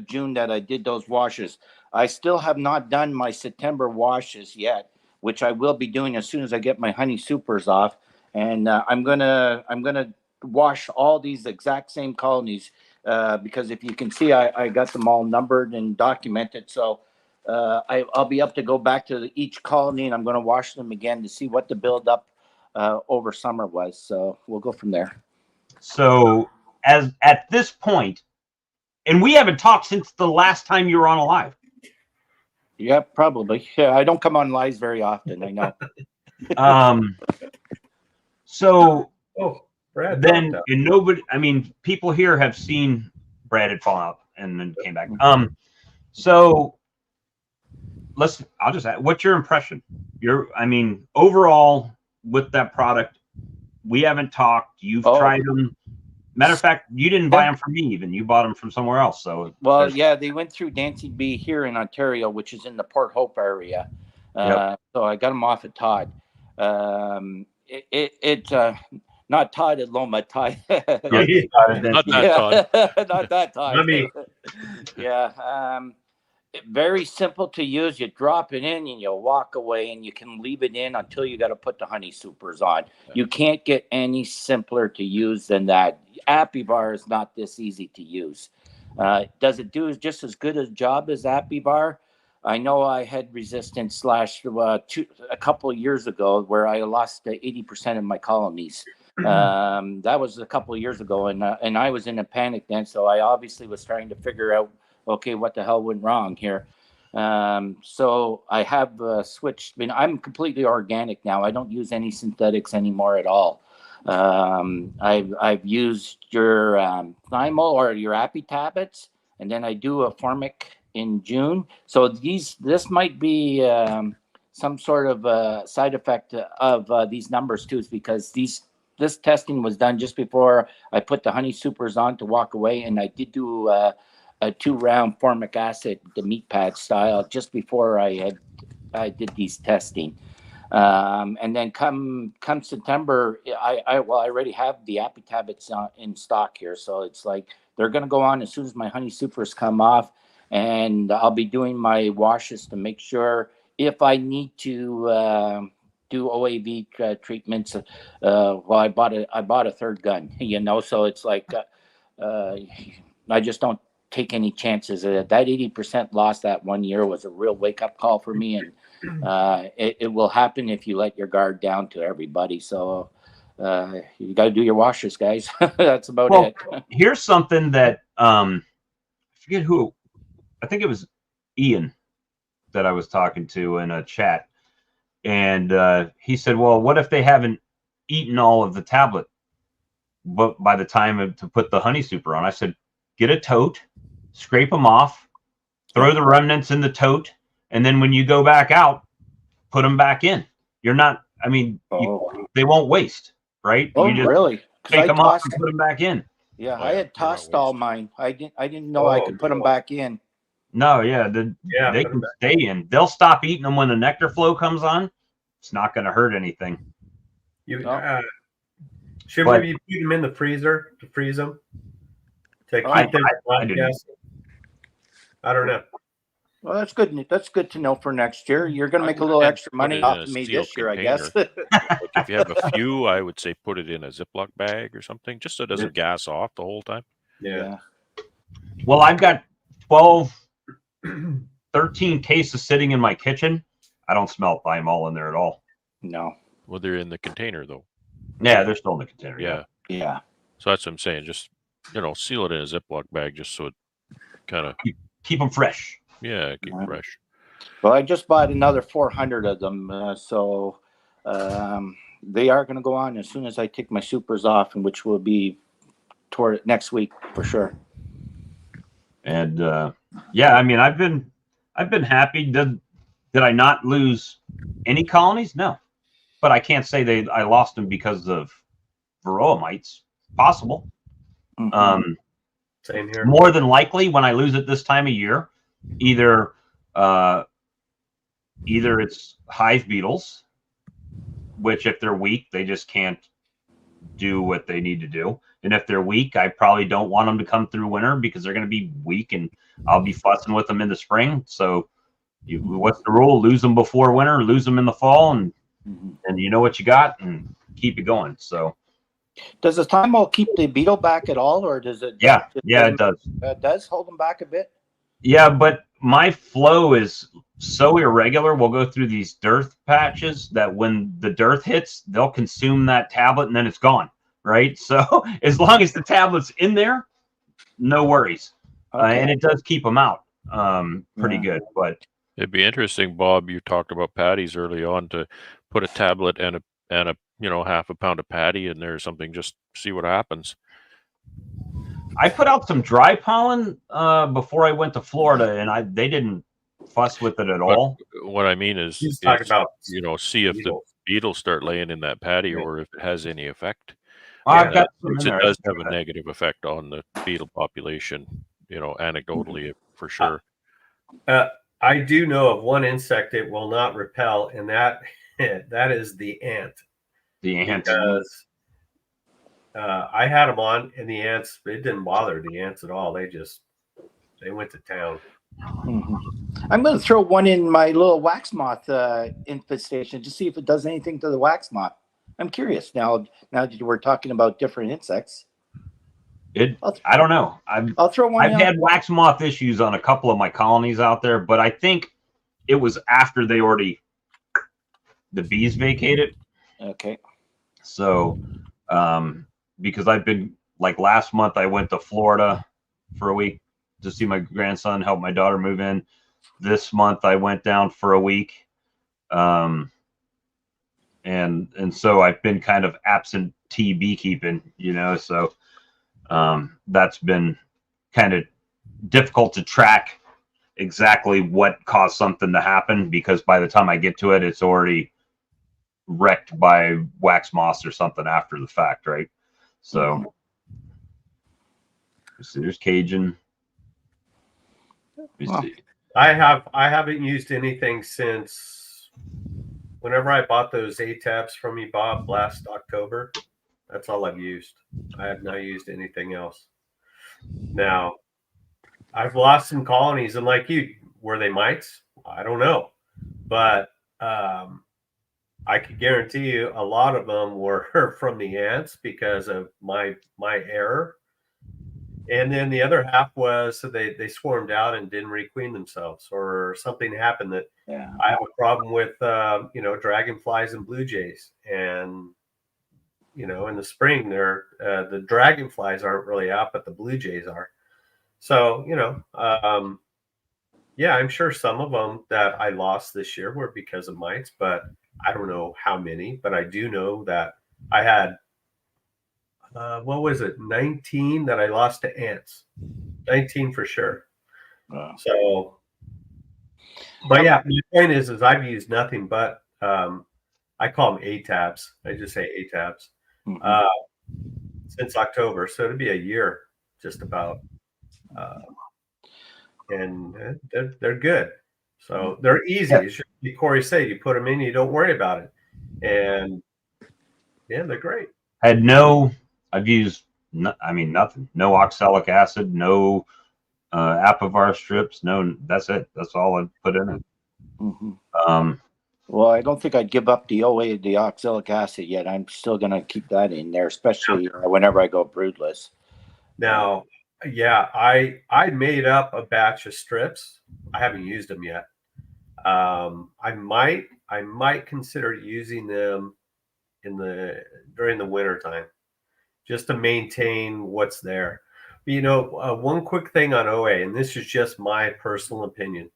June that I did those washes. I still have not done my September washes yet, which I will be doing as soon as I get my honey supers off. And I'm gonna wash all these exact same colonies because if you can see, I got them all numbered and documented. So I'll be up to go back to each colony, and I'm going to wash them again to see what the buildup over summer was. So we'll go from there. So as at this point, and we haven't talked since the last time you were on Alive. Yeah, probably. Yeah, I don't come on lives very often. I know. So Oh, Brad. then, and nobody, I mean, people here have seen Brad had fallen out and then came back. So I'll just ask, what's your impression? I mean, overall with that product, we haven't talked. You've tried them. Matter of fact, you didn't buy them from me even. You bought them from somewhere else. So yeah, they went through Dancing Bee here in Ontario, which is in the Port Hope area. So I got them off at Todd. Not Todd at Loma, Todd. Not that Todd. Not that Todd. Yeah. Very simple to use. You drop it in and you walk away, and you can leave it in until you got to put the honey supers on. You can't get any simpler to use than that. Apiary is not this easy to use. Does it do just as good a job as Apiary? I know I had resistance a couple of years ago where I lost 80% of my colonies. That was a couple of years ago, and I was in a panic then, so I obviously was trying to figure out, okay, what the hell went wrong here? So I have switched. I mean, I'm completely organic now. I don't use any synthetics anymore at all. I've used your Thymol or your Appy tablets, and then I do a Formic in June. So this might be some sort of side effect of these numbers too, because this testing was done just before I put the honey supers on to walk away, and I did do a 2-round formic acid, the meat pad style, just before I did these testing. And then come September, I already have the Appy tablets in stock here, so it's like they're going to go on as soon as my honey supers come off, and I'll be doing my washes to make sure if I need to do OAV treatments. I bought a third gun, so it's like I just don't take any chances. That 80% loss that 1 year was a real wake-up call for me, and it will happen if you let your guard down to everybody. So you got to do your washes, guys. That's about it. Here's something that I forget who, I think it was Ian that I was talking to in a chat, and he said, well, what if they haven't eaten all of the tablet but by the time to put the honey super on? I said, get a tote, scrape them off, throw the remnants in the tote, and then when you go back out, put them back in. You're not, I mean, they won't waste, right? Oh, you just really? take them off and put them back in. Yeah, I had tossed all mine. I didn't know I could put them back in. No, they can stay in. They'll stop eating them when the nectar flow comes on. It's not going to hurt anything. Should we be putting them in the freezer to freeze them? To keep them I don't know. Well, that's good. That's good to know for next year. You're going to make a little extra money off of me this year, I guess. Like if you have a few, I would say put it in a Ziploc bag or something, just so it doesn't gas off the whole time. Yeah. Well, I've got 13 cases sitting in my kitchen. I don't smell thymol in there at all. No. Well, they're in the container, though. Yeah, they're still in the container. Yeah. So that's what I'm saying. Just, seal it in a Ziploc bag just so it kind of... Keep them fresh. Yeah, keep them fresh. Well, I just bought another 400 of them. So they are going to go on as soon as I take my supers off, and which will be toward next week for sure. And I mean, I've been happy. Did I not lose any colonies? No, but I can't say I lost them because of varroa mites. Possible. Mm-hmm. Same here. More than likely, when I lose it this time of year, either it's hive beetles, which if they're weak, they just can't do what they need to do. And if they're weak, I probably don't want them to come through winter because they're going to be weak, and I'll be fussing with them in the spring. So what's the rule? Lose them before winter, lose them in the fall, and you know what you got, and keep it going. So does the Thymol keep the beetle back at all, or does it? Yeah, it does. It does hold them back a bit? Yeah, but my flow is so irregular. We'll go through these dearth patches that when the dearth hits, they'll consume that tablet and then it's gone, right? So as long as the tablet's in there, no worries. And it does keep them out pretty good. But It'd be interesting, Bob. You talked about patties early on, to put a tablet and a half a pound of patty in there or something. Just see what happens. I put out some dry pollen before I went to Florida, and they didn't fuss with it at all. What I mean is, talking about see if the beetles start laying in that patty, or if it has any effect. I've got some in there. It does have a negative effect on the beetle population, anecdotally, for sure. I do know of one insect it will not repel, and that is the ant. The ant. Because I had them on, and the ants, it didn't bother the ants at all. They went to town. I'm going to throw one in my little wax moth infestation to see if it does anything to the wax moth. I'm curious now that we're talking about different insects. I don't know. I'll throw one. I've had wax moth issues on a couple of my colonies out there, but I think it was after the bees vacated. Okay. So, because I've been, like, last month I went to Florida for a week to see my grandson, help my daughter move in. This month I went down for a week. And so I've been kind of absentee beekeeping, so that's been kind of difficult to track exactly what caused something to happen, because by the time I get to it, it's already wrecked by wax moths or something after the fact, right? So there's Cajun. I haven't used anything since whenever I bought those ATABs from you, Bob, last October. That's all I've used. I have not used anything else. Now, I've lost some colonies, and like you, were they mites? I don't know, but I could guarantee you a lot of them were from the ants because of my error. And then the other half was they swarmed out and didn't requeen themselves, or something happened that I have a problem with, dragonflies and blue jays. And, in the spring, the dragonflies aren't really out, but the blue jays are. So, I'm sure some of them that I lost this year were because of mites, but I don't know how many. But I do know that I had 19 that I lost to ants. 19 for sure. Wow. So, but yeah, the point is I've used nothing but I call them ATABs. I just say ATABs since October. So it'll be a year, just about. And they're good. So they're easy. Yeah. As Corey said, you put them in, you don't worry about it, and they're great. I've used, nothing. No oxalic acid, no Apivar strips. No, that's it. That's all I put in it. Well, I don't think I'd give up the oxalic acid yet. I'm still going to keep that in there, especially whenever I go broodless. Now, I made up a batch of strips. I haven't used them yet. I might consider using them during the winter time, just to maintain what's there. But, one quick thing on OA, and this is just my personal opinion.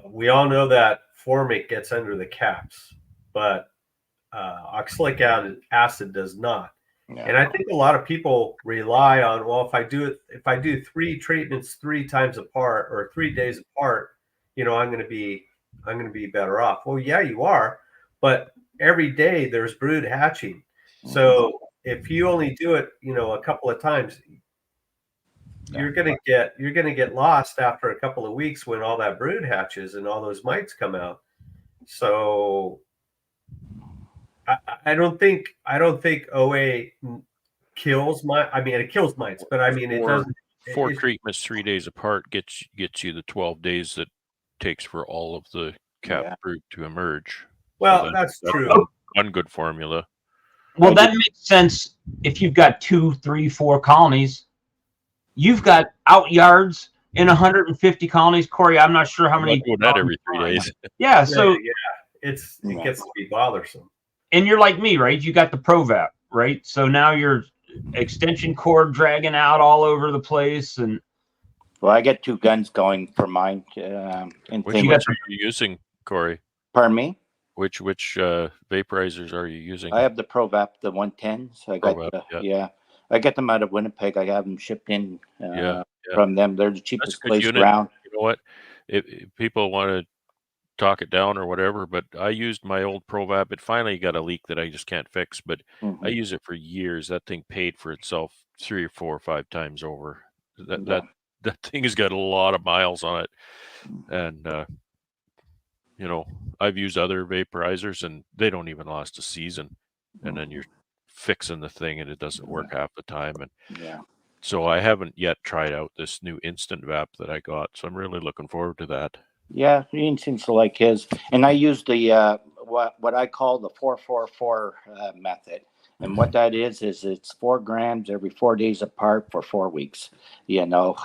We all know that formic gets under the caps, but oxalic acid does not. Yeah. And I think a lot of people rely on, well, if I do 3 treatments 3 times apart or 3 days apart, I'm going to be better off. Well, yeah, you are, but every day there's brood hatching. So if you only do it, a couple of times, you're going to get lost after a couple of weeks when all that brood hatches and all those mites come out. So I don't think OA kills mites. It kills mites, but it doesn't. 4 treatments 3 days apart gets you the 12 days that takes for all of the cap brood to emerge. Well, so that's true. One good formula. Well, that makes sense if you've got 2, 3, 4 colonies. You've got out yards in 150 colonies. Corey, I'm not sure how many. Do that every 3 days. Yeah, so it gets to be bothersome. And you're like me, right? You got the Provap, right? So now you're extension cord dragging out all over the place, and Well, I get 2 guns going for mine. And Which thing ones with, are you using, Corey? pardon me? Which vaporizers are you using? I have the ProVap, the 110s. I got ProVap, yeah. I get them out of Winnipeg. I have them shipped in Yeah. from them. They're the That's a cheapest good place unit. around. You know what? If people want to talk it down or whatever, but I used my old ProVap. It finally got a leak that I just can't fix, but I use it for years. That thing paid for itself 3 or 4 or 5 times over. That thing has got a lot of miles on it, and you know, I've used other vaporizers and they don't even last a season, and then you're fixing the thing and it doesn't work half the time. And Yeah. so I haven't yet tried out this new instant vap that I got, so I'm really looking forward to that. Yeah, Ian seems to like his, and I use the what I call the 4-4-4 method, and what that is it's 4 grams every 4 days apart for 4 weeks. You know,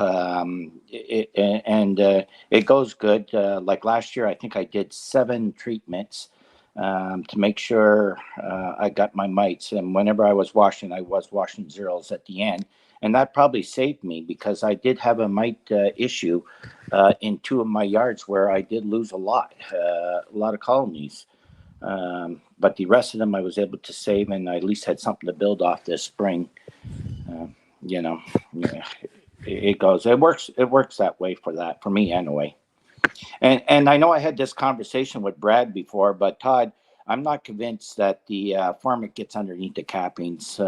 it goes good. Like last year, I think I did 7 treatments to make sure I got my mites, and whenever I was washing zeros at the end, and that probably saved me because I did have a mite issue in 2 of my yards where I did lose a lot of colonies. But the rest of them I was able to save, and I at least had something to build off this spring. You know, it goes. It works that way for me anyway. And I know I had this conversation with Brad before, but Todd, I'm not convinced that the formic gets underneath the cappings.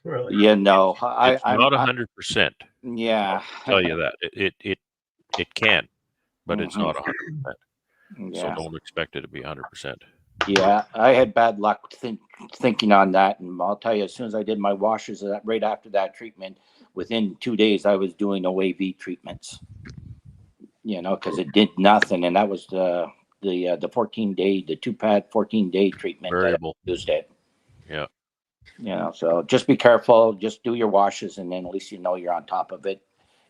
Really? You know, It's not 100%. Yeah, I'll tell you that it can, but it's not 100%. So Yeah. don't expect it to be 100%. Yeah, I had bad luck thinking on that, and I'll tell you, as soon as I did my washers right after that treatment, within 2 days I was doing OAV treatments. You know, because it did nothing, and that was the 14-day, the 2-pad 14-day treatment. Variable. That I used it. Yeah. You know, so just be careful. Just do your washes, and then at least you know you're on top of it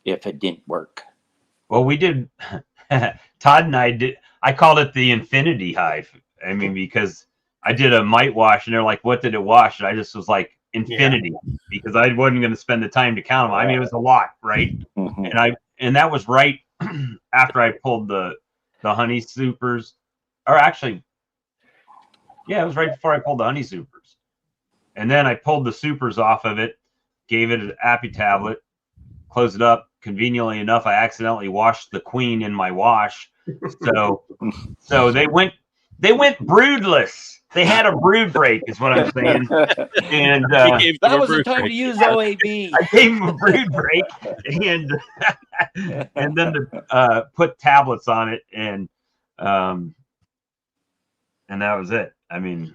if it didn't work. Well, we did. Todd and I did. I called it the infinity hive. I mean, because I did a mite wash, and they're like, "What did it wash?" And I just was like, "Infinity," because I wasn't going to spend the time to count them. I mean, it was a lot, right? And that was right after I pulled the honey supers, or actually, yeah, it was right before I pulled the honey supers, and then I pulled the supers off of it, gave it an Appy tablet, closed it up. Conveniently enough, I accidentally washed the queen in my wash, so they went broodless. They had a brood break, is what I'm saying. And that was the time to use OAB. I gave them a brood break, and then to put tablets on it, and that was it. I mean,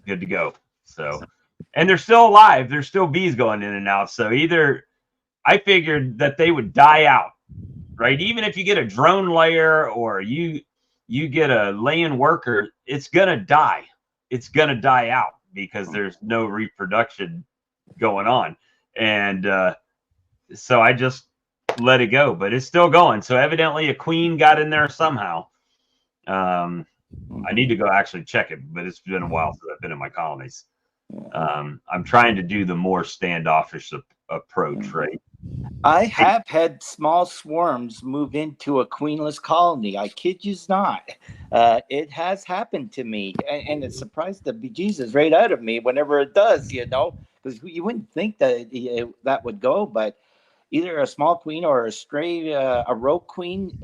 good to go. So, and they're still alive. There's still bees going in and out. So either I figured that they would die out, right? Even if you get a drone layer or you get a laying worker, it's gonna die. It's gonna die out because there's no reproduction going on, and so I just let it go. But it's still going. So evidently a queen got in there somehow. I need to go actually check it, but it's been a while since I've been in my colonies. I'm trying to do the more standoffish approach, right? I have had small swarms move into a queenless colony. I kid you not. It has happened to me, and it surprised the bejesus right out of me whenever it does, you know, because you wouldn't think that that would go, but either a small queen or a stray, a rogue queen,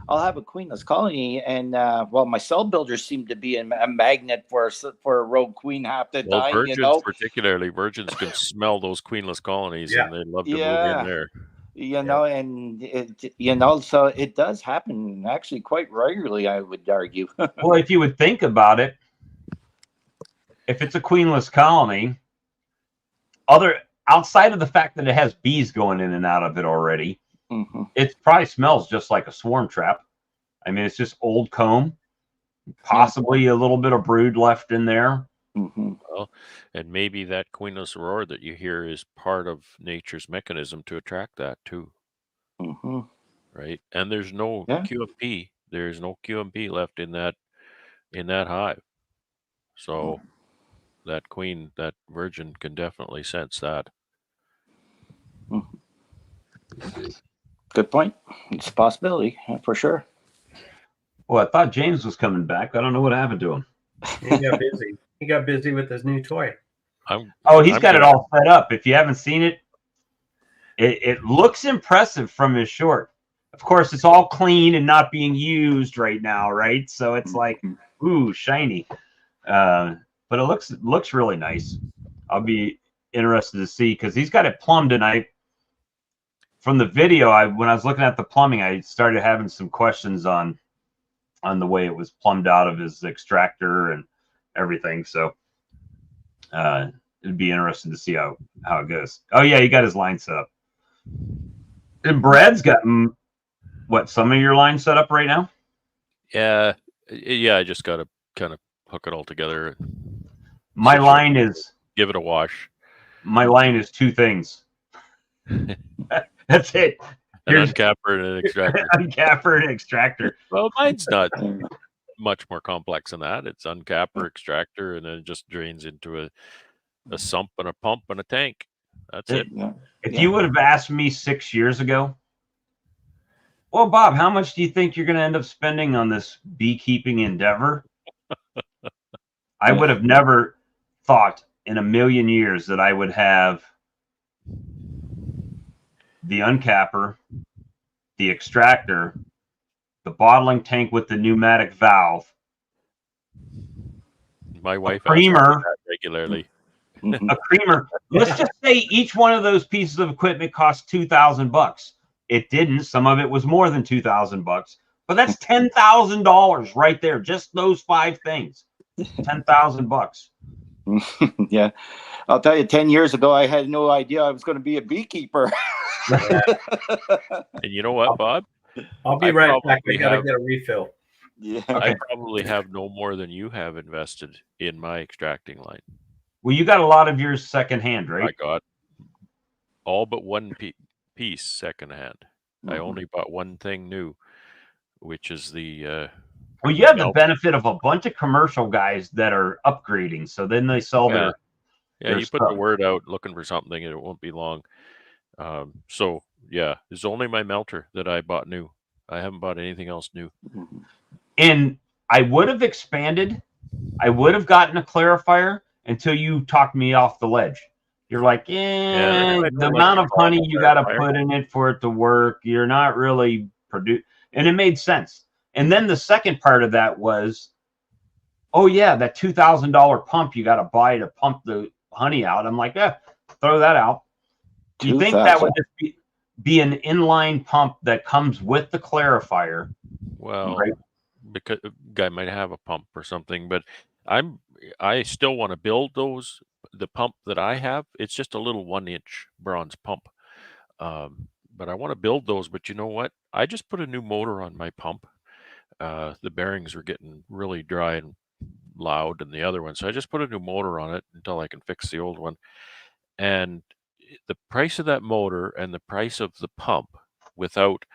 I'll have a queenless colony, and well, my cell builders seem to be a magnet for a rogue queen half the time. Virgins, you know, particularly virgins, can smell those queenless colonies, and they love to move in there. You know, and it, you know, so it does happen actually quite regularly, I would argue. Well, if you would think about it, if it's a queenless colony, outside of the fact that it has bees going in and out of it already, it probably smells just like a swarm trap. I mean, it's just old comb, possibly a little bit of brood left in there. Well, and maybe that queenless roar that you hear is part of nature's mechanism to attract that too. Right? And there's no QMP. There's no QMP left in that hive. So that queen, that virgin, can definitely sense that. Good point. It's a possibility for sure. Well, I thought James was coming back. I don't know what happened to him. He got busy. He got busy with his new toy. He's got it all set up. If you haven't seen it, it looks impressive from his short. Of course, it's all clean and not being used right now, right? So it's like, ooh, shiny. But it looks really nice. I'll be interested to see, because he's got it plumbed, and from the video, when I was looking at the plumbing, I started having some questions on the way it was plumbed out of his extractor and everything. So it'd be interesting to see how it goes. Oh yeah, he got his line set up. And Brad's got some of your line set up right now? Yeah, I just got to kind of hook it all together. My line is give it a wash. My line is two things. That's it. An uncapper and an extractor. Uncapper and extractor. Well, mine's not much more complex than that. It's uncapper, extractor, and then it just drains into a sump and a pump and a tank. That's it. If you would have asked me 6 years ago, well, Bob, how much do you think you're going to end up spending on this beekeeping endeavor? I would have never thought in a million years that I would have the uncapper, the extractor, the bottling tank with the pneumatic valve, my wife creamer regularly. A creamer. Let's just say each one of those pieces of equipment cost $2,000. It didn't. Some of it was more than $2,000, but that's $10,000 right there. Just those 5 things. $10,000. Yeah, I'll tell you. 10 years ago, I had no idea I was going to be a beekeeper. And you know what, Bob? I'll be right back. I gotta get a refill. Yeah, I probably have no more than you have invested in my extracting line. Well, you got a lot of yours secondhand, right? I got all but one piece secondhand. I only bought one thing new, which is the. Well, you have the benefit of a bunch of commercial guys that are upgrading, so then they sell their. Yeah, you put the word out looking for something, and it won't be long. So yeah, it's only my melter that I bought new. I haven't bought anything else new. And I would have expanded. I would have gotten a clarifier until you talked me off the ledge. You're like, the amount of honey you got to put in it for it to work, you're not really producing. And it made sense. And then the second part of that was, oh yeah, that $2,000 pump you got to buy to pump the honey out. I'm like, throw that out. Do you think that would just be an inline pump that comes with the clarifier? Well, because a guy might have a pump or something, but I still want to build those. The pump that I have, it's just a little 1-inch bronze pump. But I want to build those. But you know what? I just put a new motor on my pump. The bearings are getting really dry and loud in the other one. So I just put a new motor on it until I can fix the old one. And the price of that motor and the price of the pump without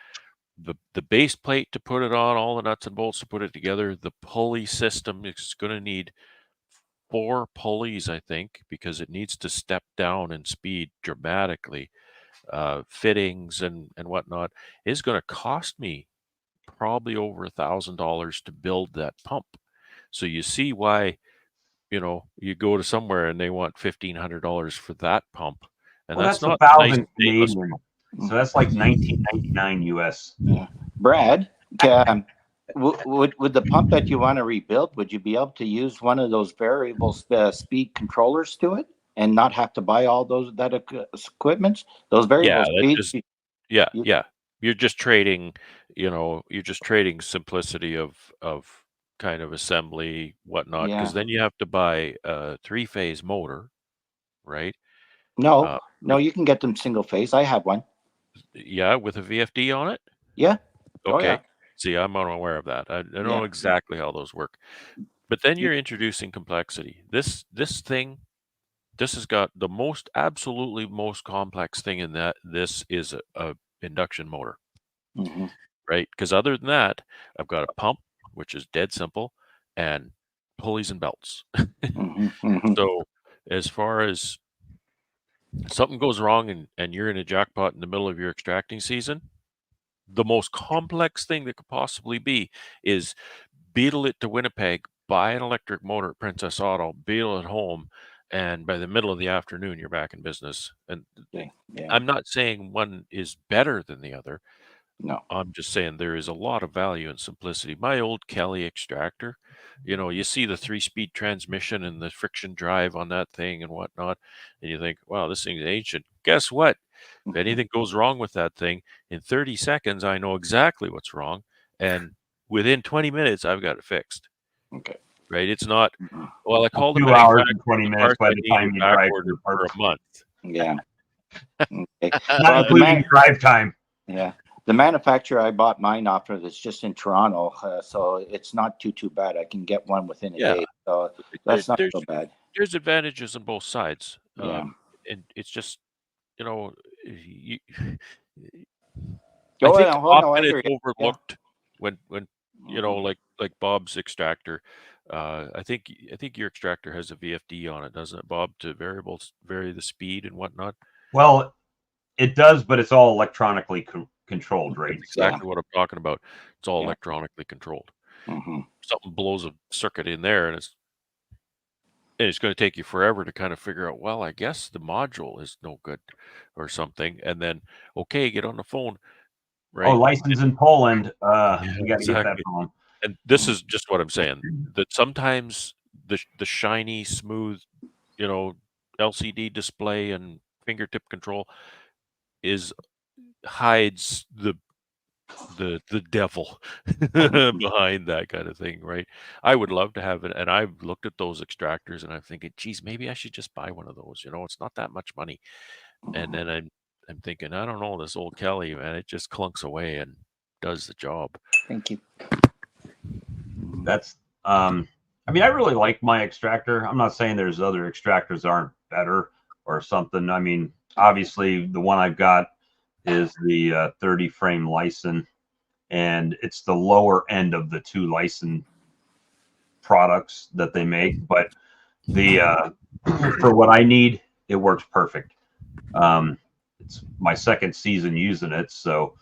the base plate to put it on, all the nuts and bolts to put it together, the pulley system is going to need 4 pulleys, I think, because it needs to step down in speed dramatically. Fittings and whatnot is going to cost me probably over $1,000 to build that pump. So you see why, you go to somewhere and they want $1,500 for that pump, and that's not $1,000 Canadian. So that's like $19.99 US. Yeah. Brad, would the pump that you want to rebuild, would you be able to use one of those variable speed controllers to it and not have to buy all that equipment? Those variable speed. Yeah. You're just trading, simplicity of kind of assembly, whatnot, because then you have to buy a 3-phase motor, right? No, you can get them single phase. I have one. Yeah, with a VFD on it? Yeah. Okay. Oh, yeah. See, I'm unaware of that. I don't know exactly how those work. But then you're introducing complexity. This thing, this has got the absolutely most complex thing in that. This is a induction motor, right? Because other than that, I've got a pump, which is dead simple, and pulleys and belts. So as far as something goes wrong and you're in a jackpot in the middle of your extracting season, the most complex thing that could possibly be is beetle it to Winnipeg, buy an electric motor at Princess Auto, beetle it home, and by the middle of the afternoon, you're back in business. And Yeah. I'm not saying one is better than the other. No. I'm just saying there is a lot of value in simplicity. My old Kelly extractor, you see the 3-speed transmission and the friction drive on that thing and whatnot, and you think, wow, this thing's ancient. Guess what? If anything goes wrong with that thing, in 30 seconds, I know exactly what's wrong. And within 20 minutes, I've got it fixed. Okay. Right? It's not, well, I called the 2 hours and manufacturer, 20 the minutes parts by I the needed time you back drive ordered to the for parts. a month. Yeah. Okay. Not Well, including drive time. Yeah. The manufacturer I bought mine off of is just in Toronto, so it's not too bad. I can get one within a Yeah. day, so that's not so bad. There's advantages on both sides. Yeah. And it's just, you, Oh, I think no, I often hear it's you. overlooked when like Bob's extractor. I think your extractor has a VFD on it, doesn't it, Bob, to vary the speed and whatnot? Well, it does, but it's all electronically controlled, right? That's exactly what I'm talking about. It's all Yeah. electronically controlled. Mm-hmm. Something blows a circuit in there, and it's going to take you forever to kind of figure out, well, I guess the module is no good or something. And then, okay, get on the phone, right? Oh, license in Poland. We got to get that exactly. from them. And this is just what I'm saying, that sometimes the shiny, smooth, LCD display and fingertip control hides the devil behind that kind of thing, right? I would love to have it, and I've looked at those extractors and I'm thinking, geez, maybe I should just buy one of those. It's not that much money. And then I'm thinking, I don't know, this old Kelly, man, it just clunks away and does the job. Thank you. That's I really like my extractor. I'm not saying there's other extractors aren't better or something. I mean, obviously the one I've got is the 30 frame Lyson, and it's the lower end of the 2 Lyson products that they make, but the for what I need, it works perfect. It's my second season using it, so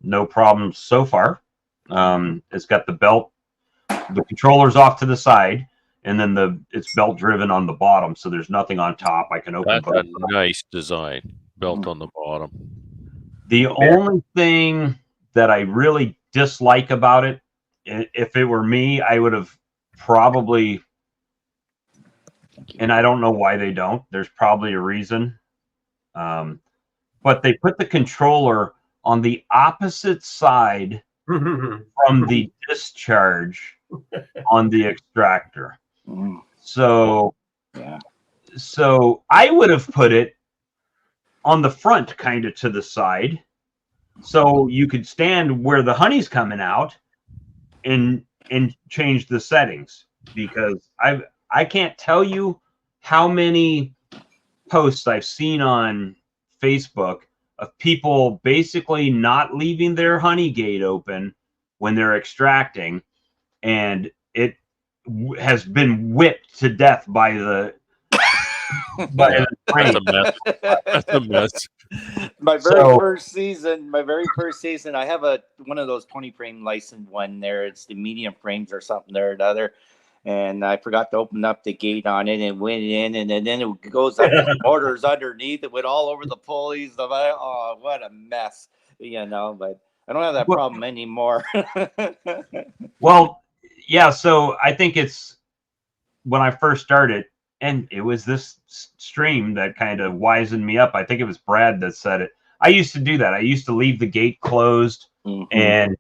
no problems so far. It's got the belt, the controller's off to the side, and then it's belt driven on the bottom, so there's nothing on top. I can open. That's a nice design, belt on the bottom. The only thing that I really dislike about it, if it were me, I would have probably, and I don't know why they don't, there's probably a reason, but they put the controller on the opposite side from the discharge on the extractor. So I would have put it on the front, kind of to the side, so you could stand where the honey's coming out and change the settings, because I can't tell you how many posts I've seen on Facebook of people basically not leaving their honey gate open when they're extracting, and it has been whipped to death by the That's a mess. That's a mess. My very first season, I have one of those 20 frame licensed one there. It's the medium frames or something there or another. And I forgot to open up the gate on it and went in, and then it goes up the motors underneath. It went all over the pulleys. Oh, what a mess, but I don't have that problem anymore. Well, yeah, so I think it's when I first started, and it was this stream that kind of wisened me up. I think it was Brad that said it. I used to do that. I used to leave the gate closed and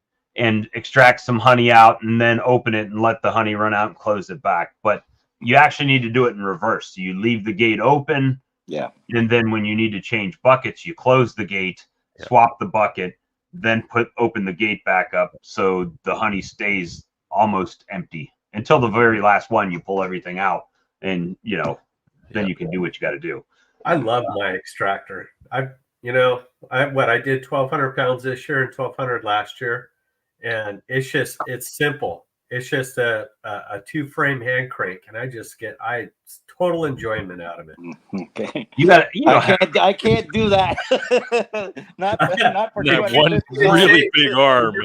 extract some honey out and then open it and let the honey run out and close it back. But you actually need to do it in reverse. So you leave the gate open. Yeah. And then when you need to change buckets, you close the gate, swap the bucket, then open the gate back up so the honey stays almost empty until the very last one. You pull everything out, and then you can do what you got to do. I love my extractor. I did 1,200 pounds this year and 1,200 last year, and it's simple. It's just a 2-frame hand crank, and I total enjoyment out of it. Okay. You got I can't do that. not for that one really big arm.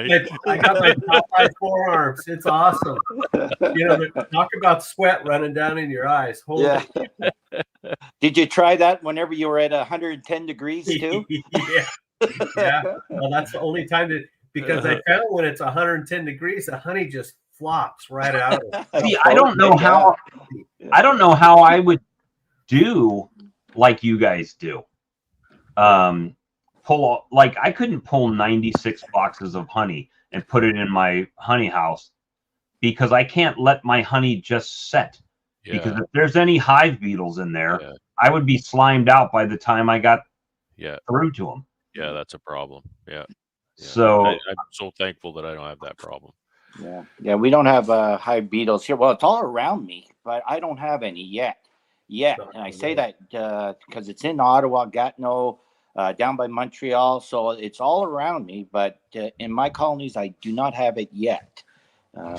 I got my Popeye forearms. It's awesome. Talk about sweat running down in your eyes. Holy. Yeah. Did you try that whenever you were at 110 degrees too? Yeah. Well, that's the only time because I found when it's 110 degrees, the honey just flops right out of it. See, I don't know how I would do like you guys do. I couldn't pull 96 boxes of honey and put it in my honey house because I can't let my honey just set. Yeah. Because if there's any hive beetles in there, I would be slimed out by the time I got through to them. Yeah, that's a problem. Yeah. So I'm so thankful that I don't have that problem. Yeah, we don't have hive beetles here. Well, it's all around me, but I don't have any yet. And I say that because it's in Ottawa, Gatineau, down by Montreal, so it's all around me. But in my colonies, I do not have it yet.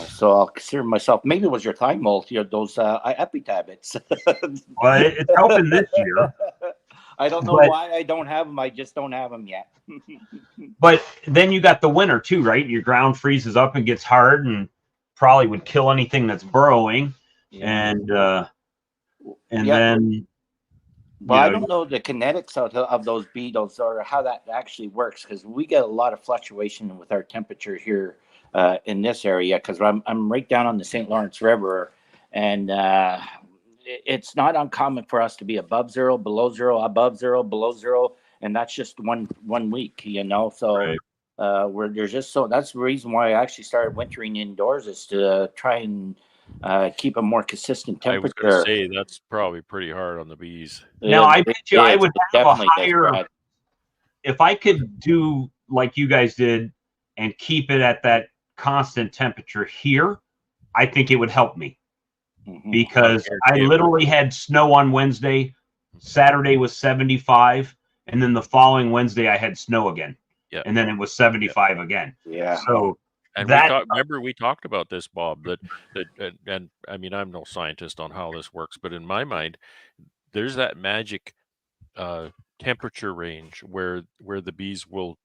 So I'll consider myself. Maybe it was your thigh mold, those epitablets. Well, it's helping this year. I don't know why I don't have them. I just don't have them yet. But then you got the winter too, right? Your ground freezes up and gets hard, and probably would kill anything that's burrowing. And then. Well, I don't know the kinetics of those beetles or how that actually works, because we get a lot of fluctuation with our temperature here in this area, because I'm right down on the St. Lawrence River, and it's not uncommon for us to be above zero, below zero, above zero, below zero, and that's just one week, So there's just that's the reason why I actually started wintering indoors, is to try and keep a more consistent temperature. I was going to say that's probably pretty hard on the bees. Now, I bet you I would have a higher. If I could do like you guys did and keep it at that constant temperature here, I think it would help me. Because I literally had snow on Wednesday, Saturday was 75, and then the following Wednesday I had snow again. Yeah. And then it was 75 again. Yeah. So and remember we talked about this, Bob, and I mean, I'm no scientist on how this works, but in my mind, there's that magic temperature range where the bees will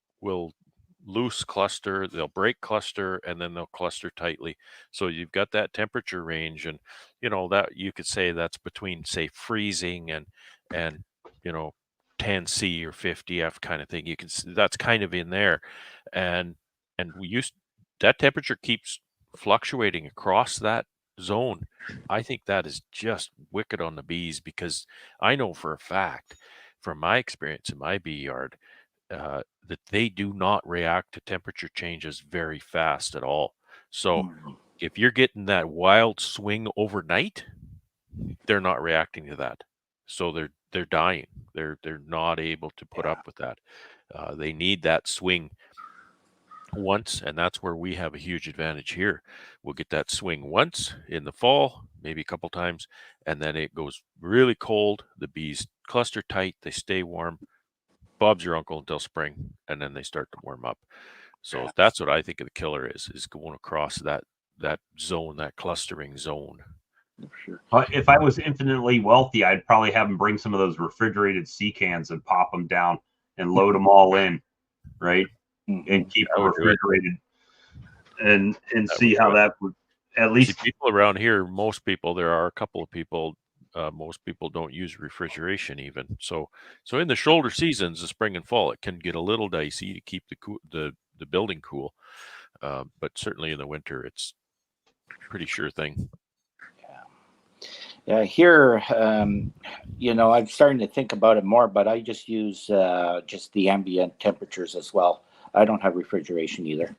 loose cluster, they'll break cluster, and then they'll cluster tightly. So you've got that temperature range, and that you could say that's between, say, freezing and 10 C or 50 F kind of thing. You can that's kind of in there, and that temperature keeps fluctuating across that zone. I think that is just wicked on the bees, because I know for a fact from my experience in my bee yard that they do not react to temperature changes very fast at all. So if you're getting that wild swing overnight, they're not reacting to that. So they're dying. They're not able to put up with that. They need that swing once, and that's where we have a huge advantage here. We'll get that swing once in the fall, maybe a couple times, and then it goes really cold. The bees cluster tight, they stay warm. Bob's your uncle until spring, and then they start to warm up. So that's what I think of the killer is going across that zone, that clustering zone. Sure. If I was infinitely wealthy, I'd probably have them bring some of those refrigerated sea cans and pop them down and load them all in, right? And keep them refrigerated and see how that would at least. See, people around here, there are a couple of people. Most people don't use refrigeration even. So in the shoulder seasons, the spring and fall, it can get a little dicey to keep the building cool. But certainly in the winter, it's a pretty sure thing. Yeah, here, I'm starting to think about it more, but I just use just the ambient temperatures as well. I don't have refrigeration either.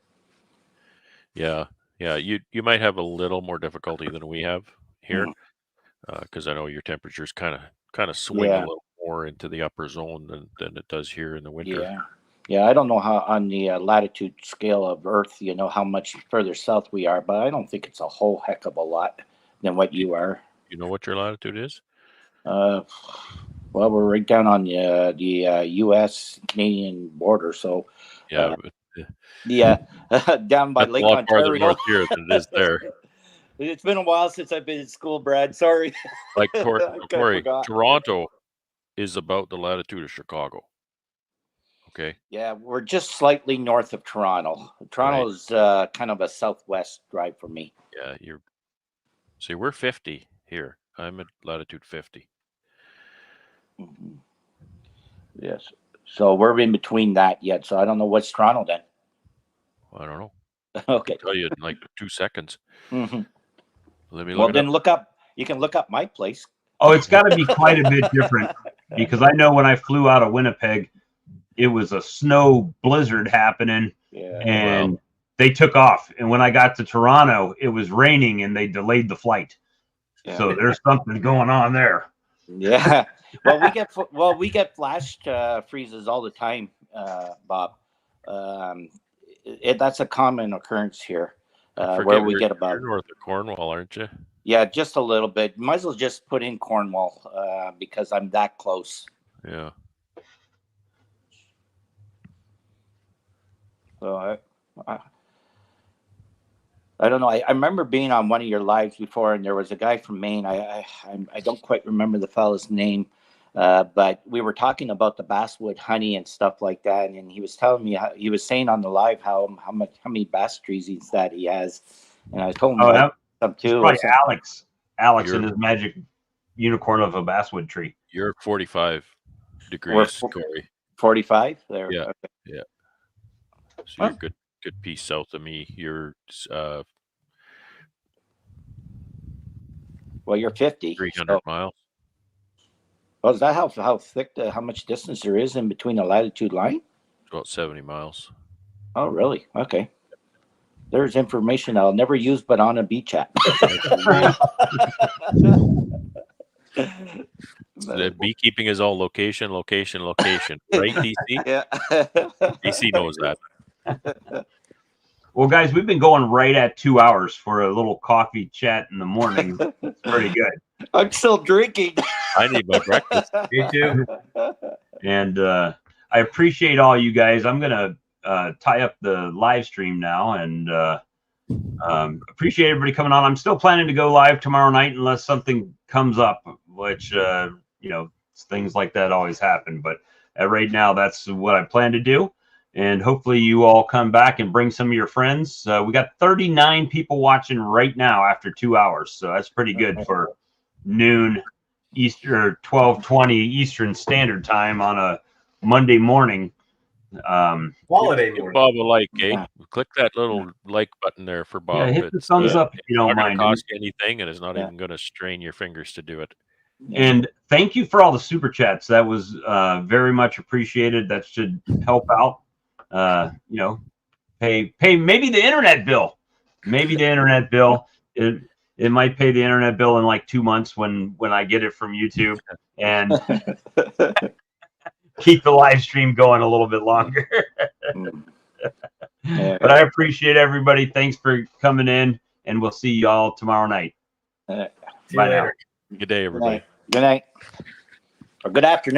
Yeah. You might have a little more difficulty than we have here, because I know your temperatures kind of swing a little more into the upper zone than it does here in the winter. Yeah. I don't know how on the latitude scale of Earth, how much further south we are, but I don't think it's a whole heck of a lot than what you are. You know what your latitude is? Well, we're right down on the U.S. Canadian border, so but Yeah, down by That's Lake a lot farther Ontario. north here than it is there. It's been a while since I've been in school, Brad. Sorry. Like I Corey, forgot. Toronto is about the latitude of Chicago. Okay. Yeah, we're just slightly north of Toronto. Toronto is kind of a southwest drive for me. Yeah, see, we're 50 here. I'm at latitude 50. Mm-hmm. Yes. So we're in between that yet. So I don't know what's Toronto then. I don't know. Okay. I'll tell you in like 2 seconds. Mm-hmm. Let me look Well, it then up. look up. You can look up my place. Oh, it's got to be quite a bit different because I know when I flew out of Winnipeg, it was a snow blizzard happening, and they took off. And when I got to Toronto, it was raining, and they delayed the flight. Yeah. So there's something going on there. Yeah. Well, we get flash freezes all the time, Bob. That's a common occurrence here, where we get about. You're north of Cornwall, aren't you? Yeah, just a little bit. Might as well just put in Cornwall because I'm that close. Yeah. So I don't know. I remember being on one of your lives before, and there was a guy from Maine. I don't quite remember the fellow's name, but we were talking about the basswood honey and stuff like that. And he was telling me he was saying on the live how many bass trees that he has, and I told him some too. Probably Alex and his magic unicorn of a basswood tree. You're at 45 degrees, Corey. 45 there. Yeah. Okay. Yeah. So you're good piece south of me. You're well, you're 50. 300 miles. Well, is that how thick how much distance there is in between the latitude line? About 70 miles. Oh, really? Okay. There's information I'll never use, but on a beach app. The beekeeping is all location, right, DC? Yeah. DC knows that. Well, guys, we've been going right at 2 hours for a little coffee chat in the morning. It's pretty good. I'm still drinking. I need my breakfast. Me too. And I appreciate all you guys. I'm going to tie up the live stream now and appreciate everybody coming on. I'm still planning to go live tomorrow night unless something comes up, which, things like that always happen. But right now, that's what I plan to do. And hopefully you all come back and bring some of your friends. We got 39 people watching right now after 2 hours. So that's pretty good for noon Eastern, 12:20 Eastern Standard Time on a Monday morning. Holiday morning. Bob a like, eh? Click that little like button there for Bob. Yeah, hit the thumbs up if you don't mind. It's not going to cost you anything, and it's not even going to strain your fingers to do it. And thank you for all the super chats. That was very much appreciated. That should help out. Pay maybe the internet bill. Maybe the internet bill. It might pay the internet bill in like 2 months when I get it from YouTube and keep the live stream going a little bit longer. But I appreciate everybody. Thanks for coming in, and we'll see y'all tomorrow night. See Bye now. Good day, everybody. Good night. Or good afternoon.